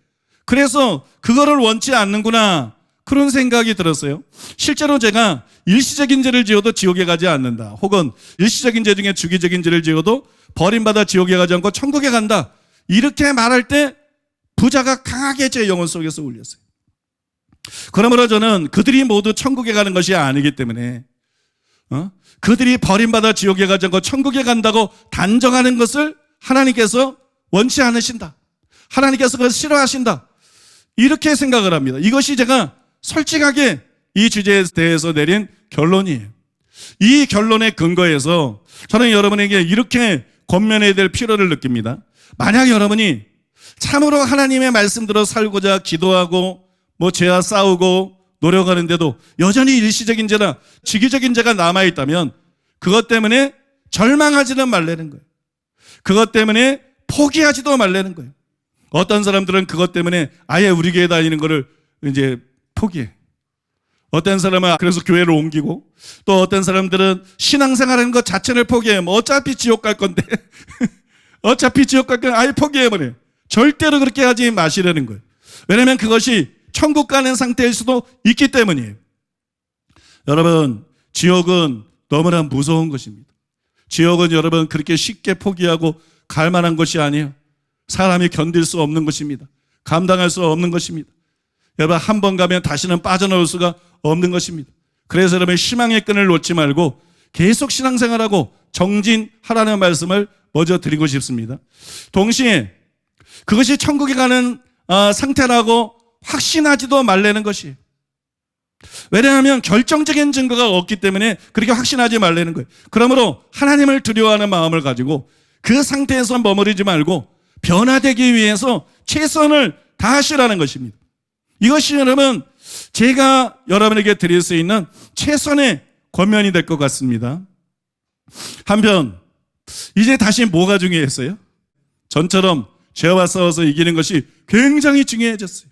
그래서 그거를 원치 않는구나, 그런 생각이 들었어요. 실제로 제가 일시적인 죄를 지어도 지옥에 가지 않는다, 혹은 일시적인 죄 중에 주기적인 죄를 지어도 버림받아 지옥에 가지 않고 천국에 간다, 이렇게 말할 때 부자가 강하게 제 영혼 속에서 울렸어요. 그러므로 저는 그들이 모두 천국에 가는 것이 아니기 때문에 그들이 버림받아 지옥에 가지 않고 천국에 간다고 단정하는 것을 하나님께서 원치 않으신다, 하나님께서 그것을 싫어하신다, 이렇게 생각을 합니다. 이것이 제가 솔직하게 이 주제에 대해서 내린 결론이에요. 이 결론의 근거에서 저는 여러분에게 이렇게 권면해야 될 필요를 느낍니다. 만약 여러분이 참으로 하나님의 말씀대로 살고자 기도하고 죄와 싸우고 노력하는데도 여전히 일시적인 죄나 주기적인 죄가 남아있다면 그것 때문에 절망하지는 말라는 거예요. 그것 때문에 포기하지도 말라는 거예요. 어떤 사람들은 그것 때문에 아예 우리 교회 다니는 거를 이제 포기해. 어떤 사람은 그래서 교회를 옮기고, 또 어떤 사람들은 신앙생활하는 것 자체를 포기해. 뭐 어차피 지옥 갈 건데 어차피 지옥 갈 건데 아예 포기해버려. 절대로 그렇게 하지 마시라는 거예요. 왜냐하면 그것이 천국 가는 상태일 수도 있기 때문이에요. 여러분, 지옥은 너무나 무서운 것입니다. 지옥은 여러분 그렇게 쉽게 포기하고 갈 만한 것이 아니에요. 사람이 견딜 수 없는 것입니다. 감당할 수 없는 것입니다. 여러분, 한 번 가면 다시는 빠져나올 수가 없는 것입니다. 그래서 여러분, 희망의 끈을 놓지 말고 계속 신앙생활하고 정진하라는 말씀을 먼저 드리고 싶습니다. 동시에 그것이 천국에 가는 상태라고 확신하지도 말라는 것이에요. 왜냐하면 결정적인 증거가 없기 때문에 그렇게 확신하지 말라는 거예요. 그러므로 하나님을 두려워하는 마음을 가지고 그 상태에서 머무르지 말고 변화되기 위해서 최선을 다하시라는 것입니다. 이것이 여러분, 제가 여러분에게 드릴 수 있는 최선의 권면이 될 것 같습니다. 한편 이제 다시 뭐가 중요했어요? 전처럼 죄와 싸워서 이기는 것이 굉장히 중요해졌어요.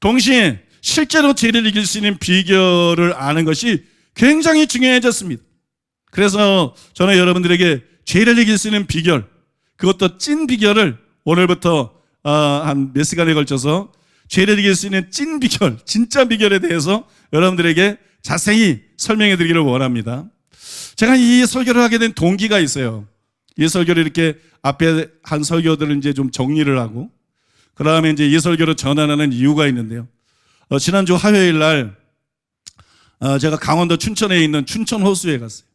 동시에 실제로 죄를 이길 수 있는 비결을 아는 것이 굉장히 중요해졌습니다. 그래서 저는 여러분들에게 죄를 이길 수 있는 비결, 그것도 찐 비결을 오늘부터 한 몇 시간에 걸쳐서 죄를 이길 수 있는 찐 비결, 진짜 비결에 대해서 여러분들에게 자세히 설명해 드리기를 원합니다. 제가 이 설교를 하게 된 동기가 있어요. 이 설교를 이렇게 앞에 한 설교들을 이제 좀 정리를 하고, 그 다음에 이제 이 설교를 전환하는 이유가 있는데요. 지난주 화요일 날 제가 강원도 춘천에 있는 춘천 호수에 갔어요.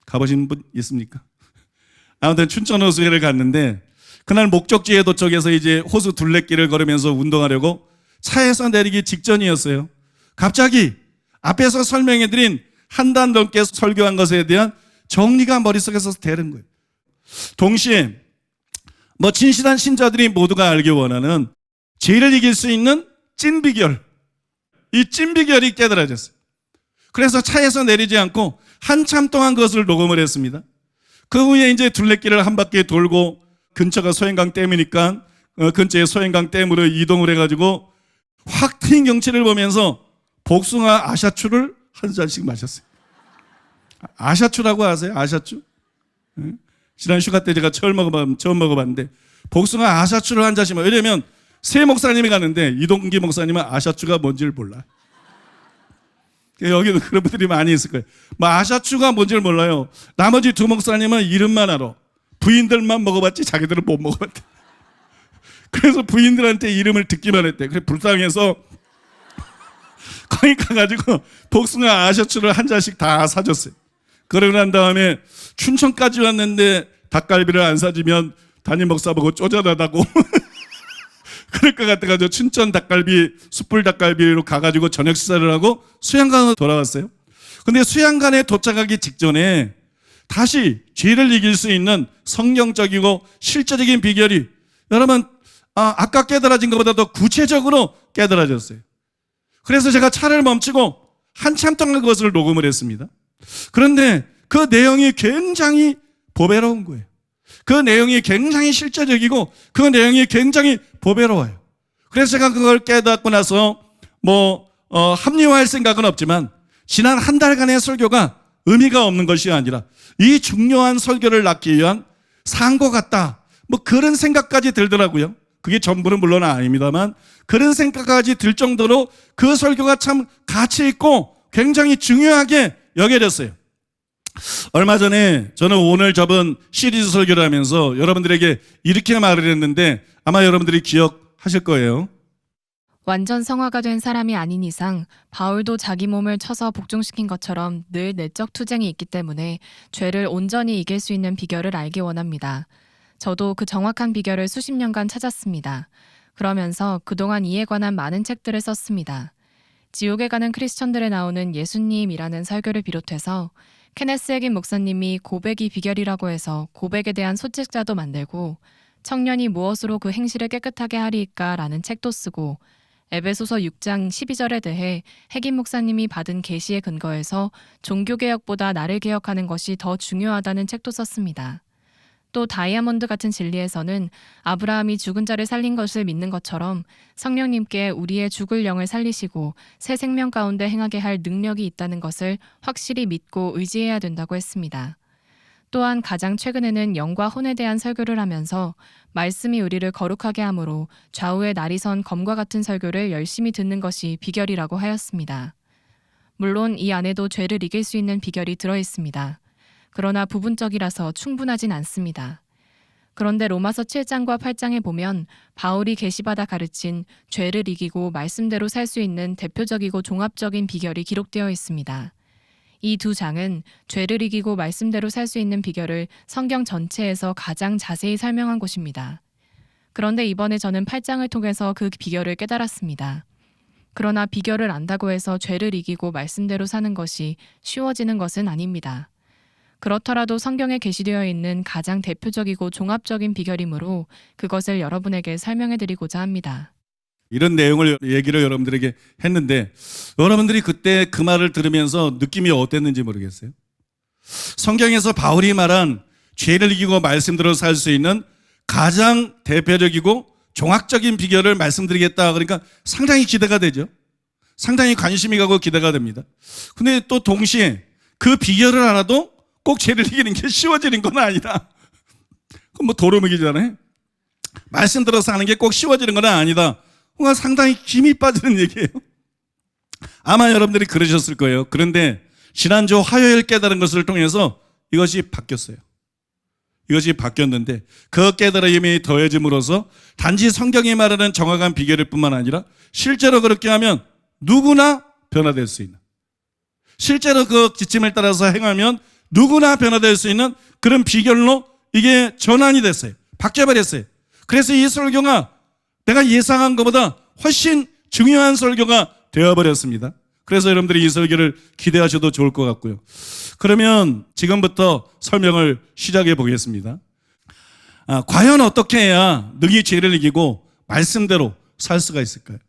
가보신 분 있습니까? 아무튼 춘천 호수에를 갔는데, 그날 목적지에 도착해서 이제 호수 둘레길을 걸으면서 운동하려고 차에서 내리기 직전이었어요. 갑자기 앞에서 설명해드린 한 단 넘게 설교한 것에 대한 정리가 머릿속에서 되는 거예요. 동시에 진실한 신자들이 모두가 알기 원하는 죄를 이길 수 있는 찐 비결, 이 찐 비결이 깨달아졌어요. 그래서 차에서 내리지 않고 한참 동안 그것을 녹음을 했습니다. 그 후에 이제 둘레길을 한 바퀴 돌고, 근처가 소행강 댐이니까 근처에 소행강 댐으로 이동을 해가지고 확 트인 경치를 보면서 복숭아 아샤추를 한 잔씩 마셨어요. 아샤추라고 아세요? 아샤추? 지난 휴가 때 제가 처음 먹어봤는데 복숭아 아샤추를 한 잔씩 마셔요. 왜냐면 새 목사님이 가는데 이동기 목사님은 아샤추가 뭔지를 몰라. 여기도 그런 분들이 많이 있을 거예요. 아샤추가 뭔지를 몰라요. 나머지 두 목사님은 이름만 알아. 부인들만 먹어봤지 자기들은 못 먹어봤대. 그래서 부인들한테 이름을 듣기만 했대. 그래 불쌍해서 거기 가가지고 복숭아 아샤추를 한 잔씩 다 사줬어요. 그러고 난 다음에 춘천까지 왔는데 닭갈비를 안 사주면 담임 목사 보고 쪼잔하다고 그럴 것 같아가지고 춘천 닭갈비, 숯불 닭갈비로 가가지고 저녁 식사를 하고 수양관으로 돌아왔어요. 근데 수양관에 도착하기 직전에 다시 죄를 이길 수 있는 성경적이고 실제적인 비결이 여러분 아까 깨달아진 것보다 더 구체적으로 깨달아졌어요. 그래서 제가 차를 멈추고 한참 동안 그것을 녹음을 했습니다. 그런데 그 내용이 굉장히 보배로운 거예요. 그 내용이 굉장히 실제적이고 그 내용이 굉장히 보배로워요. 그래서 제가 그걸 깨닫고 나서 합리화할 생각은 없지만 지난 한 달간의 설교가 의미가 없는 것이 아니라 이 중요한 설교를 낳기 위한 산것 같다. 그런 생각까지 들더라고요. 그게 전부는 물론 아닙니다만 그런 생각까지 들 정도로 그 설교가 참 가치 있고 굉장히 중요하게 여겨졌어요. 얼마 전에 저는 오늘 접은 시리즈 설교를 하면서 여러분들에게 이렇게 말을 했는데 아마 여러분들이 기억하실 거예요. 완전 성화가 된 사람이 아닌 이상 바울도 자기 몸을 쳐서 복종시킨 것처럼 늘 내적 투쟁이 있기 때문에 죄를 온전히 이길 수 있는 비결을 알기 원합니다. 저도 그 정확한 비결을 수십 년간 찾았습니다. 그러면서 그동안 이에 관한 많은 책들을 썼습니다. 지옥에 가는 크리스천들에 나오는 예수님이라는 설교를 비롯해서 케네스 에긴 목사님이 고백이 비결이라고 해서 고백에 대한 소책자도 만들고 청년이 무엇으로 그 행실을 깨끗하게 하리이까 라는 책도 쓰고 에베소서 6장 12절에 대해 핵임 목사님이 받은 계시에 근거해서 종교개혁보다 나를 개혁하는 것이 더 중요하다는 책도 썼습니다. 또 다이아몬드 같은 진리에서는 아브라함이 죽은 자를 살린 것을 믿는 것처럼 성령님께 우리의 죽을 영을 살리시고 새 생명 가운데 행하게 할 능력이 있다는 것을 확실히 믿고 의지해야 된다고 했습니다. 또한 가장 최근에는 영과 혼에 대한 설교를 하면서 말씀이 우리를 거룩하게 하므로 좌우에 날이 선 검과 같은 설교를 열심히 듣는 것이 비결이라고 하였습니다. 물론 이 안에도 죄를 이길 수 있는 비결이 들어 있습니다. 그러나 부분적이라서 충분하진 않습니다. 그런데 로마서 7장과 8장에 보면 바울이 계시받아 가르친 죄를 이기고 말씀대로 살 수 있는 대표적이고 종합적인 비결이 기록되어 있습니다. 이 두 장은 죄를 이기고 말씀대로 살 수 있는 비결을 성경 전체에서 가장 자세히 설명한 곳입니다. 그런데 이번에 저는 8장을 통해서 그 비결을 깨달았습니다. 그러나 비결을 안다고 해서 죄를 이기고 말씀대로 사는 것이 쉬워지는 것은 아닙니다. 그렇더라도 성경에 게시되어 있는 가장 대표적이고 종합적인 비결이므로 그것을 여러분에게 설명해 드리고자 합니다. 이런 내용을 얘기를 여러분들에게 했는데 여러분들이 그때 그 말을 들으면서 느낌이 어땠는지 모르겠어요. 성경에서 바울이 말한 죄를 이기고 말씀대로 살 수 있는 가장 대표적이고 종합적인 비결을 말씀드리겠다. 그러니까 상당히 기대가 되죠. 상당히 관심이 가고 기대가 됩니다. 근데 또 동시에 그 비결을 알아도 꼭 죄를 이기는 게 쉬워지는 건 아니다. 그건 뭐 도루묵이잖아요. 말씀대로 사는 게 꼭 쉬워지는 건 아니다. 뭔가 상당히 힘이 빠지는 얘기예요. 아마 여러분들이 그러셨을 거예요. 그런데 지난주 화요일 깨달은 것을 통해서 이것이 바뀌었어요. 이것이 바뀌었는데 그 깨달음이 더해짐으로써 단지 성경이 말하는 정확한 비결일 뿐만 아니라 실제로 그렇게 하면 누구나 변화될 수 있는, 실제로 그 지침을 따라서 행하면 누구나 변화될 수 있는 그런 비결로 이게 전환이 됐어요. 바뀌어버렸어요. 그래서 이 설교가 내가 예상한 것보다 훨씬 중요한 설교가 되어버렸습니다. 그래서 여러분들이 이 설교를 기대하셔도 좋을 것 같고요. 그러면 지금부터 설명을 시작해 보겠습니다. 과연 어떻게 해야 능히 죄를 이기고 말씀대로 살 수가 있을까요?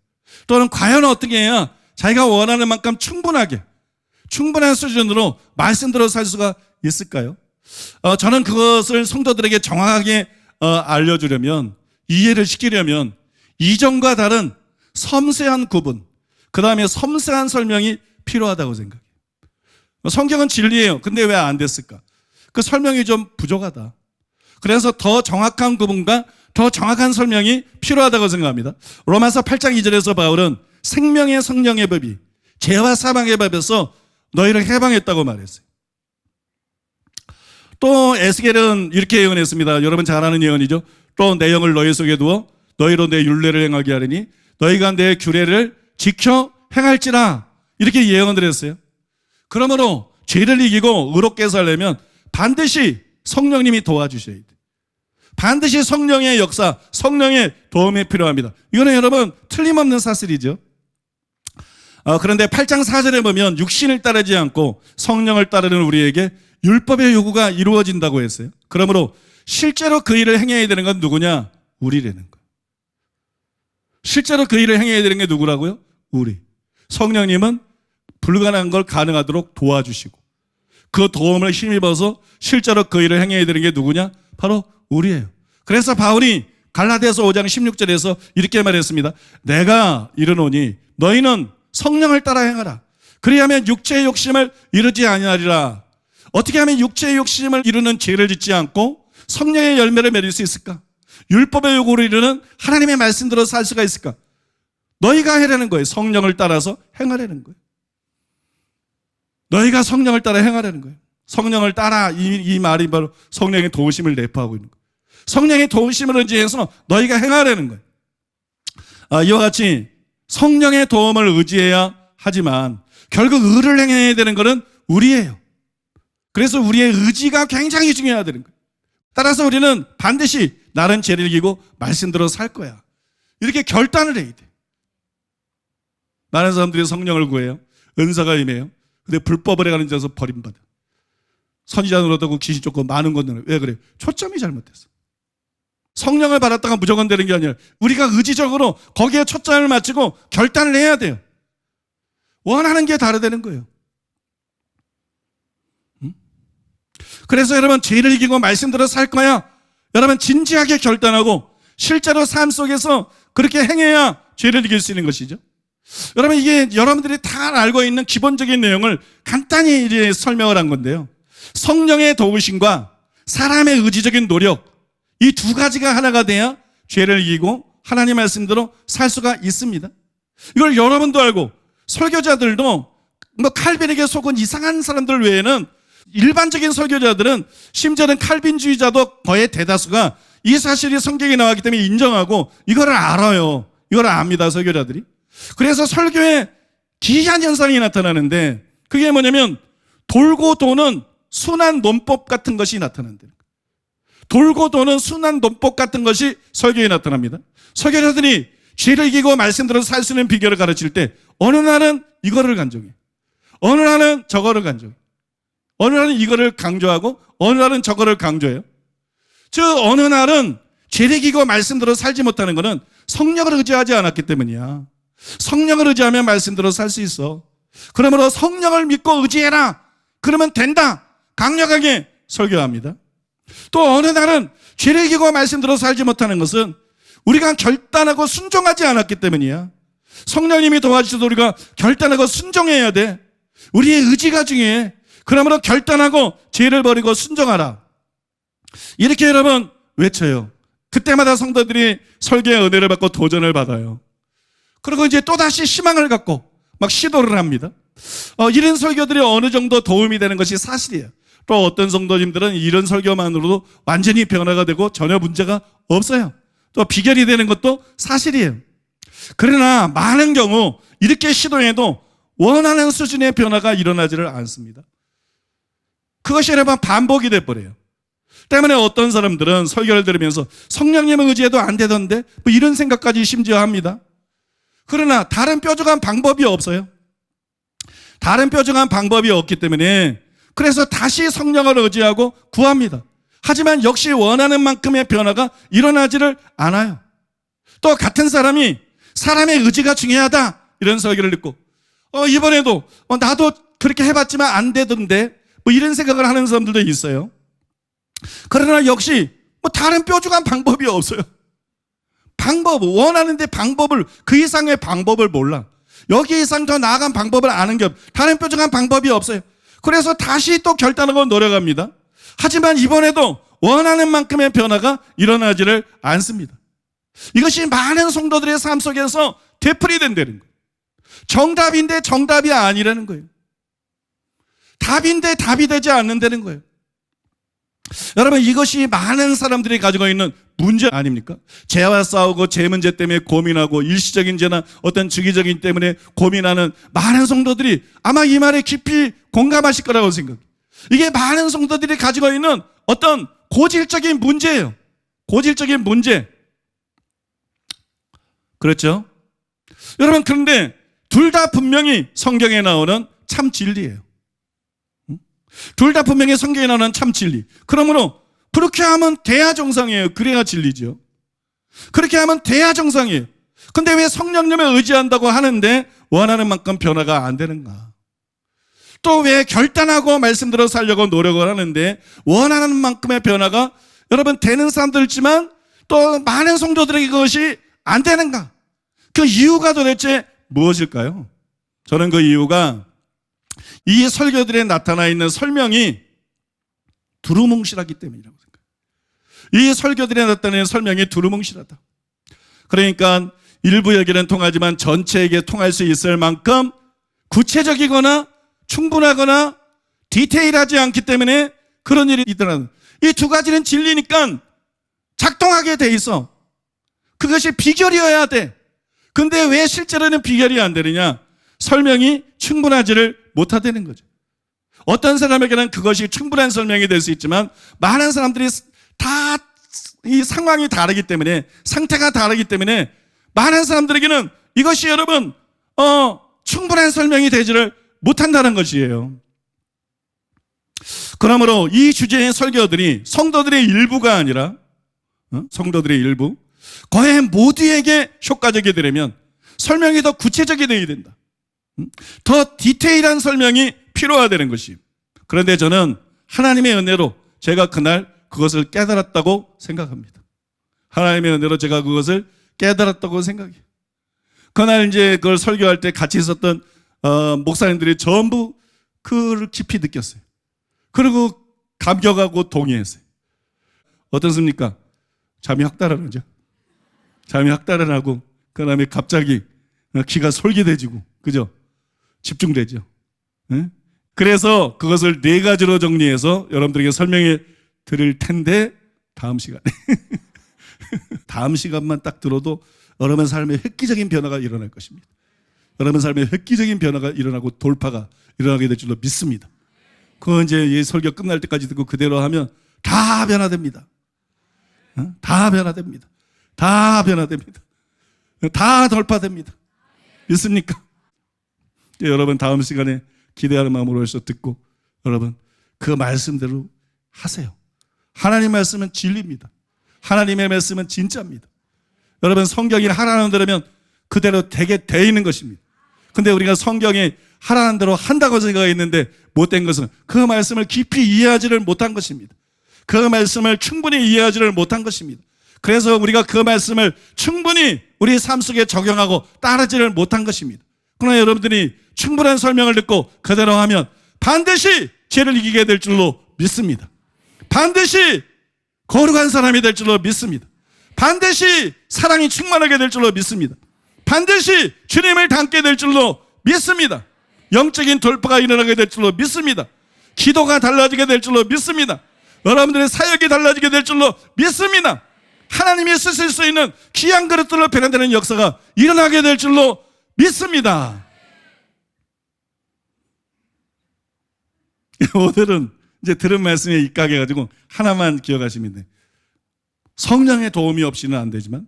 또는 과연 어떻게 해야 자기가 원하는 만큼 충분한 수준으로 말씀대로 살 수가 있을까요? 저는 그것을 성도들에게 정확하게 알려주려면, 이해를 시키려면 이전과 다른 섬세한 구분, 그 다음에 섬세한 설명이 필요하다고 생각해요. 성경은 진리예요. 근데 왜 안 됐을까? 그 설명이 좀 부족하다. 그래서 더 정확한 구분과 더 정확한 설명이 필요하다고 생각합니다. 로마서 8장 2절에서 바울은 생명의 성령의 법이 죄와 사망의 법에서 너희를 해방했다고 말했어요. 또 에스겔은 이렇게 예언했습니다. 여러분 잘 아는 예언이죠. 또 내 영을 너희 속에 두어 너희로 내 율례를 행하게 하리니 너희가 내 규례를 지켜 행할지라, 이렇게 예언을 했어요. 그러므로 죄를 이기고 의롭게 살려면 반드시 성령님이 도와주셔야 돼요. 반드시 성령의 역사, 성령의 도움이 필요합니다. 이거는 여러분 틀림없는 사실이죠. 그런데 8장 4절에 보면 육신을 따르지 않고 성령을 따르는 우리에게 율법의 요구가 이루어진다고 했어요. 그러므로 실제로 그 일을 행해야 되는 건 누구냐? 우리라는 거예요. 실제로 그 일을 행해야 되는 게 누구라고요? 우리. 성령님은 불가능한 걸 가능하도록 도와주시고 그 도움을 힘입어서 실제로 그 일을 행해야 되는 게 누구냐? 바로 우리예요. 그래서 바울이 갈라디아서 5장 16절에서 이렇게 말했습니다. 내가 이르노니 너희는 성령을 따라 행하라. 그리하면 육체의 욕심을 이루지 아니하리라. 어떻게 하면 육체의 욕심을 이루는 죄를 짓지 않고 성령의 열매를 맺을 수 있을까? 율법의 요구를 이루는 하나님의 말씀대로 살 수가 있을까? 너희가 해라는 거예요. 성령을 따라서 행하라는 거예요. 너희가 성령을 따라 행하라는 거예요. 성령을 따라, 이 말이 바로 성령의 도우심을 내포하고 있는 거예요. 성령의 도우심을 의지해서 너희가 행하라는 거예요. 이와 같이 성령의 도움을 의지해야 하지만 결국 의를 행해야 되는 것은 우리예요. 그래서 우리의 의지가 굉장히 중요하다는 거예요. 따라서 우리는 반드시 나는 죄를 이기고 말씀대로 살 거야, 이렇게 결단을 해야 돼. 많은 사람들이 성령을 구해요. 은사가 임해요. 근데 불법을 해가는 데서 버림받아. 선지자 노릇하고 귀신 쫓고 많은 건데 왜 그래요? 초점이 잘못됐어. 성령을 받았다가 무조건 되는 게 아니라 우리가 의지적으로 거기에 초점을 맞추고 결단을 해야 돼요. 원하는 게 다르다는 거예요. 그래서 여러분, 죄를 이기고 말씀대로 살 거야. 여러분, 진지하게 결단하고 실제로 삶 속에서 그렇게 행해야 죄를 이길 수 있는 것이죠. 여러분, 이게 여러분들이 다 알고 있는 기본적인 내용을 간단히 이제 설명을 한 건데요. 성령의 도우심과 사람의 의지적인 노력, 이 두 가지가 하나가 돼야 죄를 이기고 하나님 말씀대로 살 수가 있습니다. 이걸 여러분도 알고 설교자들도 뭐 칼빈에게 속은 이상한 사람들 외에는 일반적인 설교자들은, 심지어는 칼빈주의자도 거의 대다수가 이 사실이 성경에 나왔기 때문에 인정하고 이거를 알아요. 이걸 압니다, 설교자들이. 그래서 설교에 기이한 현상이 나타나는데, 그게 뭐냐면 돌고 도는 순환 논법 같은 것이 나타난대요. 돌고 도는 순환 논법 같은 것이 설교에 나타납니다. 설교자들이 죄를 이기고 말씀대로 살 수 있는 비결을 가르칠 때 어느 날은 이거를 간증해, 어느 날은 저거를 간증해, 어느 날은 이거를 강조하고 어느 날은 저거를 강조해요. 즉 어느 날은 죄를 이기고 말씀대로 살지 못하는 것은 성령을 의지하지 않았기 때문이야. 성령을 의지하면 말씀대로 살 수 있어. 그러므로 성령을 믿고 의지해라, 그러면 된다, 강력하게 설교합니다. 또 어느 날은 죄를 이기고 말씀대로 살지 못하는 것은 우리가 결단하고 순종하지 않았기 때문이야. 성령님이 도와주셔도 우리가 결단하고 순종해야 돼. 우리의 의지가 중요해. 그러므로 결단하고 죄를 버리고 순종하라, 이렇게 여러분 외쳐요. 그때마다 성도들이 설교의 은혜를 받고 도전을 받아요. 그리고 이제 또다시 희망을 갖고 막 시도를 합니다. 이런 설교들이 어느 정도 도움이 되는 것이 사실이에요. 또 어떤 성도님들은 이런 설교만으로도 완전히 변화가 되고 전혀 문제가 없어요. 또 비결이 되는 것도 사실이에요. 그러나 많은 경우 이렇게 시도해도 원하는 수준의 변화가 일어나지를 않습니다. 그것이 여러분 반복이 돼버려요. 때문에 어떤 사람들은 설교를 들으면서 성령님을 의지해도 안 되던데 뭐 이런 생각까지 심지어 합니다. 그러나 다른 뾰족한 방법이 없어요. 다른 뾰족한 방법이 없기 때문에 그래서 다시 성령을 의지하고 구합니다. 하지만 역시 원하는 만큼의 변화가 일어나지를 않아요. 또 같은 사람이 사람의 의지가 중요하다, 이런 설교를 듣고 이번에도 나도 그렇게 해봤지만 안 되던데 뭐 이런 생각을 하는 사람들도 있어요. 그러나 역시 뭐 다른 뾰족한 방법이 없어요. 원하는데 방법을, 그 이상의 방법을 몰라. 여기 이상 더 나아간 방법을 아는 게 다른 뾰족한 방법이 없어요. 그래서 다시 또 결단하고 노력합니다. 하지만 이번에도 원하는 만큼의 변화가 일어나지를 않습니다. 이것이 많은 성도들의 삶 속에서 되풀이된다는 거예요. 정답인데 정답이 아니라는 거예요. 답인데 답이 되지 않는다는 거예요. 여러분, 이것이 많은 사람들이 가지고 있는 문제 아닙니까? 죄와 싸우고 죄 문제 때문에 고민하고 일시적인 죄나 어떤 주기적인 때문에 고민하는 많은 성도들이 아마 이 말에 깊이 공감하실 거라고 생각해요. 이게 많은 성도들이 가지고 있는 어떤 고질적인 문제예요. 고질적인 문제. 그렇죠? 여러분, 그런데 둘 다 분명히 성경에 나오는 참 진리예요. 둘 다 분명히 성경에 나오는 참 진리. 그러므로 그렇게 하면 돼야 정상이에요. 그래야 진리죠. 그렇게 하면 돼야 정상이에요. 근데 왜 성령님을 의지한다고 하는데 원하는 만큼 변화가 안 되는가? 또 왜 결단하고 말씀대로 살려고 노력을 하는데 원하는 만큼의 변화가 여러분 되는 사람도 있지만 또 많은 성도들에게 그것이 안 되는가? 그 이유가 도대체 무엇일까요? 저는 그 이유가 이 설교들에 나타나 있는 설명이 두루뭉실하기 때문이라고 생각해요. 이 설교들에 나타나는 설명이 두루뭉실하다. 그러니까 일부 얘기는 통하지만 전체에게 통할 수 있을 만큼 구체적이거나 충분하거나 디테일하지 않기 때문에 그런 일이 있더라고요. 이 두 가지는 진리니까 작동하게 돼 있어. 그것이 비결이어야 돼. 근데 왜 실제로는 비결이 안 되느냐? 설명이 충분하지를 못하다는 거죠. 어떤 사람에게는 그것이 충분한 설명이 될 수 있지만 많은 사람들이 다 이 상황이 다르기 때문에, 상태가 다르기 때문에 많은 사람들에게는 이것이 여러분 충분한 설명이 되지를 못한다는 것이에요. 그러므로 이 주제의 설교들이 성도들의 일부가 아니라 성도들의 일부. 거의 모두에게 효과적이 되려면 설명이 더 구체적이 되어야 된다. 더 디테일한 설명이 필요하다는 것이. 그런데 저는 하나님의 은혜로 제가 그날 그것을 깨달았다고 생각합니다. 하나님의 은혜로 제가 그것을 깨달았다고 생각해요. 그날 이제 그걸 설교할 때 같이 있었던 목사님들이 전부 그를 깊이 느꼈어요. 그리고 감격하고 동의했어요. 어떻습니까? 잠이 확 달아나죠. 잠이 확 달아나고 그 다음에 갑자기 귀가 솔깃해지고, 그죠? 집중되죠. 네? 그래서 그것을 4가지로 정리해서 여러분들에게 설명해 드릴 텐데 다음 시간에 다음 시간만 딱 들어도 여러분 삶에 획기적인 변화가 일어날 것입니다. 여러분 삶에 획기적인 변화가 일어나고 돌파가 일어나게 될 줄로 믿습니다. 그건 이제 이 설교 끝날 때까지 듣고 그대로 하면 다 변화됩니다. 다 변화됩니다. 다 변화됩니다. 다 돌파됩니다. 믿습니까? 여러분 다음 시간에 기대하는 마음으로 해서 듣고 여러분 그 말씀대로 하세요. 하나님 말씀은 진리입니다. 하나님의 말씀은 진짜입니다. 여러분 성경이 하라는 대로면 그대로 되게 돼 있는 것입니다. 근데 우리가 성경이 하라는 대로 한다고 생각했는데 못된 것은 그 말씀을 깊이 이해하지를 못한 것입니다. 그 말씀을 충분히 이해하지를 못한 것입니다. 그래서 우리가 그 말씀을 충분히 우리 삶 속에 적용하고 따르지를 못한 것입니다. 그러나 여러분들이 충분한 설명을 듣고 그대로 하면 반드시 죄를 이기게 될 줄로 믿습니다. 반드시 거룩한 사람이 될 줄로 믿습니다. 반드시 사랑이 충만하게 될 줄로 믿습니다. 반드시 주님을 닮게 될 줄로 믿습니다. 영적인 돌파가 일어나게 될 줄로 믿습니다. 기도가 달라지게 될 줄로 믿습니다. 여러분들의 사역이 달라지게 될 줄로 믿습니다. 하나님이 쓰실 수 있는 귀한 그릇들로 변화되는 역사가 일어나게 될 줄로 믿습니다. 오늘은 이제 들은 말씀에 입각해가지고 하나만 기억하시면 돼요. 성령의 도움이 없이는 안 되지만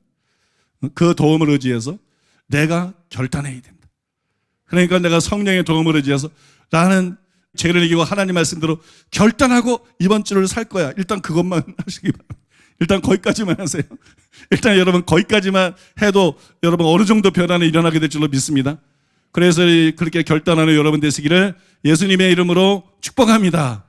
그 도움을 의지해서 내가 결단해야 된다. 그러니까 내가 성령의 도움을 의지해서 나는 죄를 이기고 하나님 말씀대로 결단하고 이번 주를 살 거야. 일단 그것만 하시기 바랍니다. 일단 거기까지만 하세요. 일단 여러분 거기까지만 해도 여러분 어느 정도 변화는 일어나게 될 줄로 믿습니다. 그래서 그렇게 결단하는 여러분 되시기를 예수님의 이름으로 축복합니다.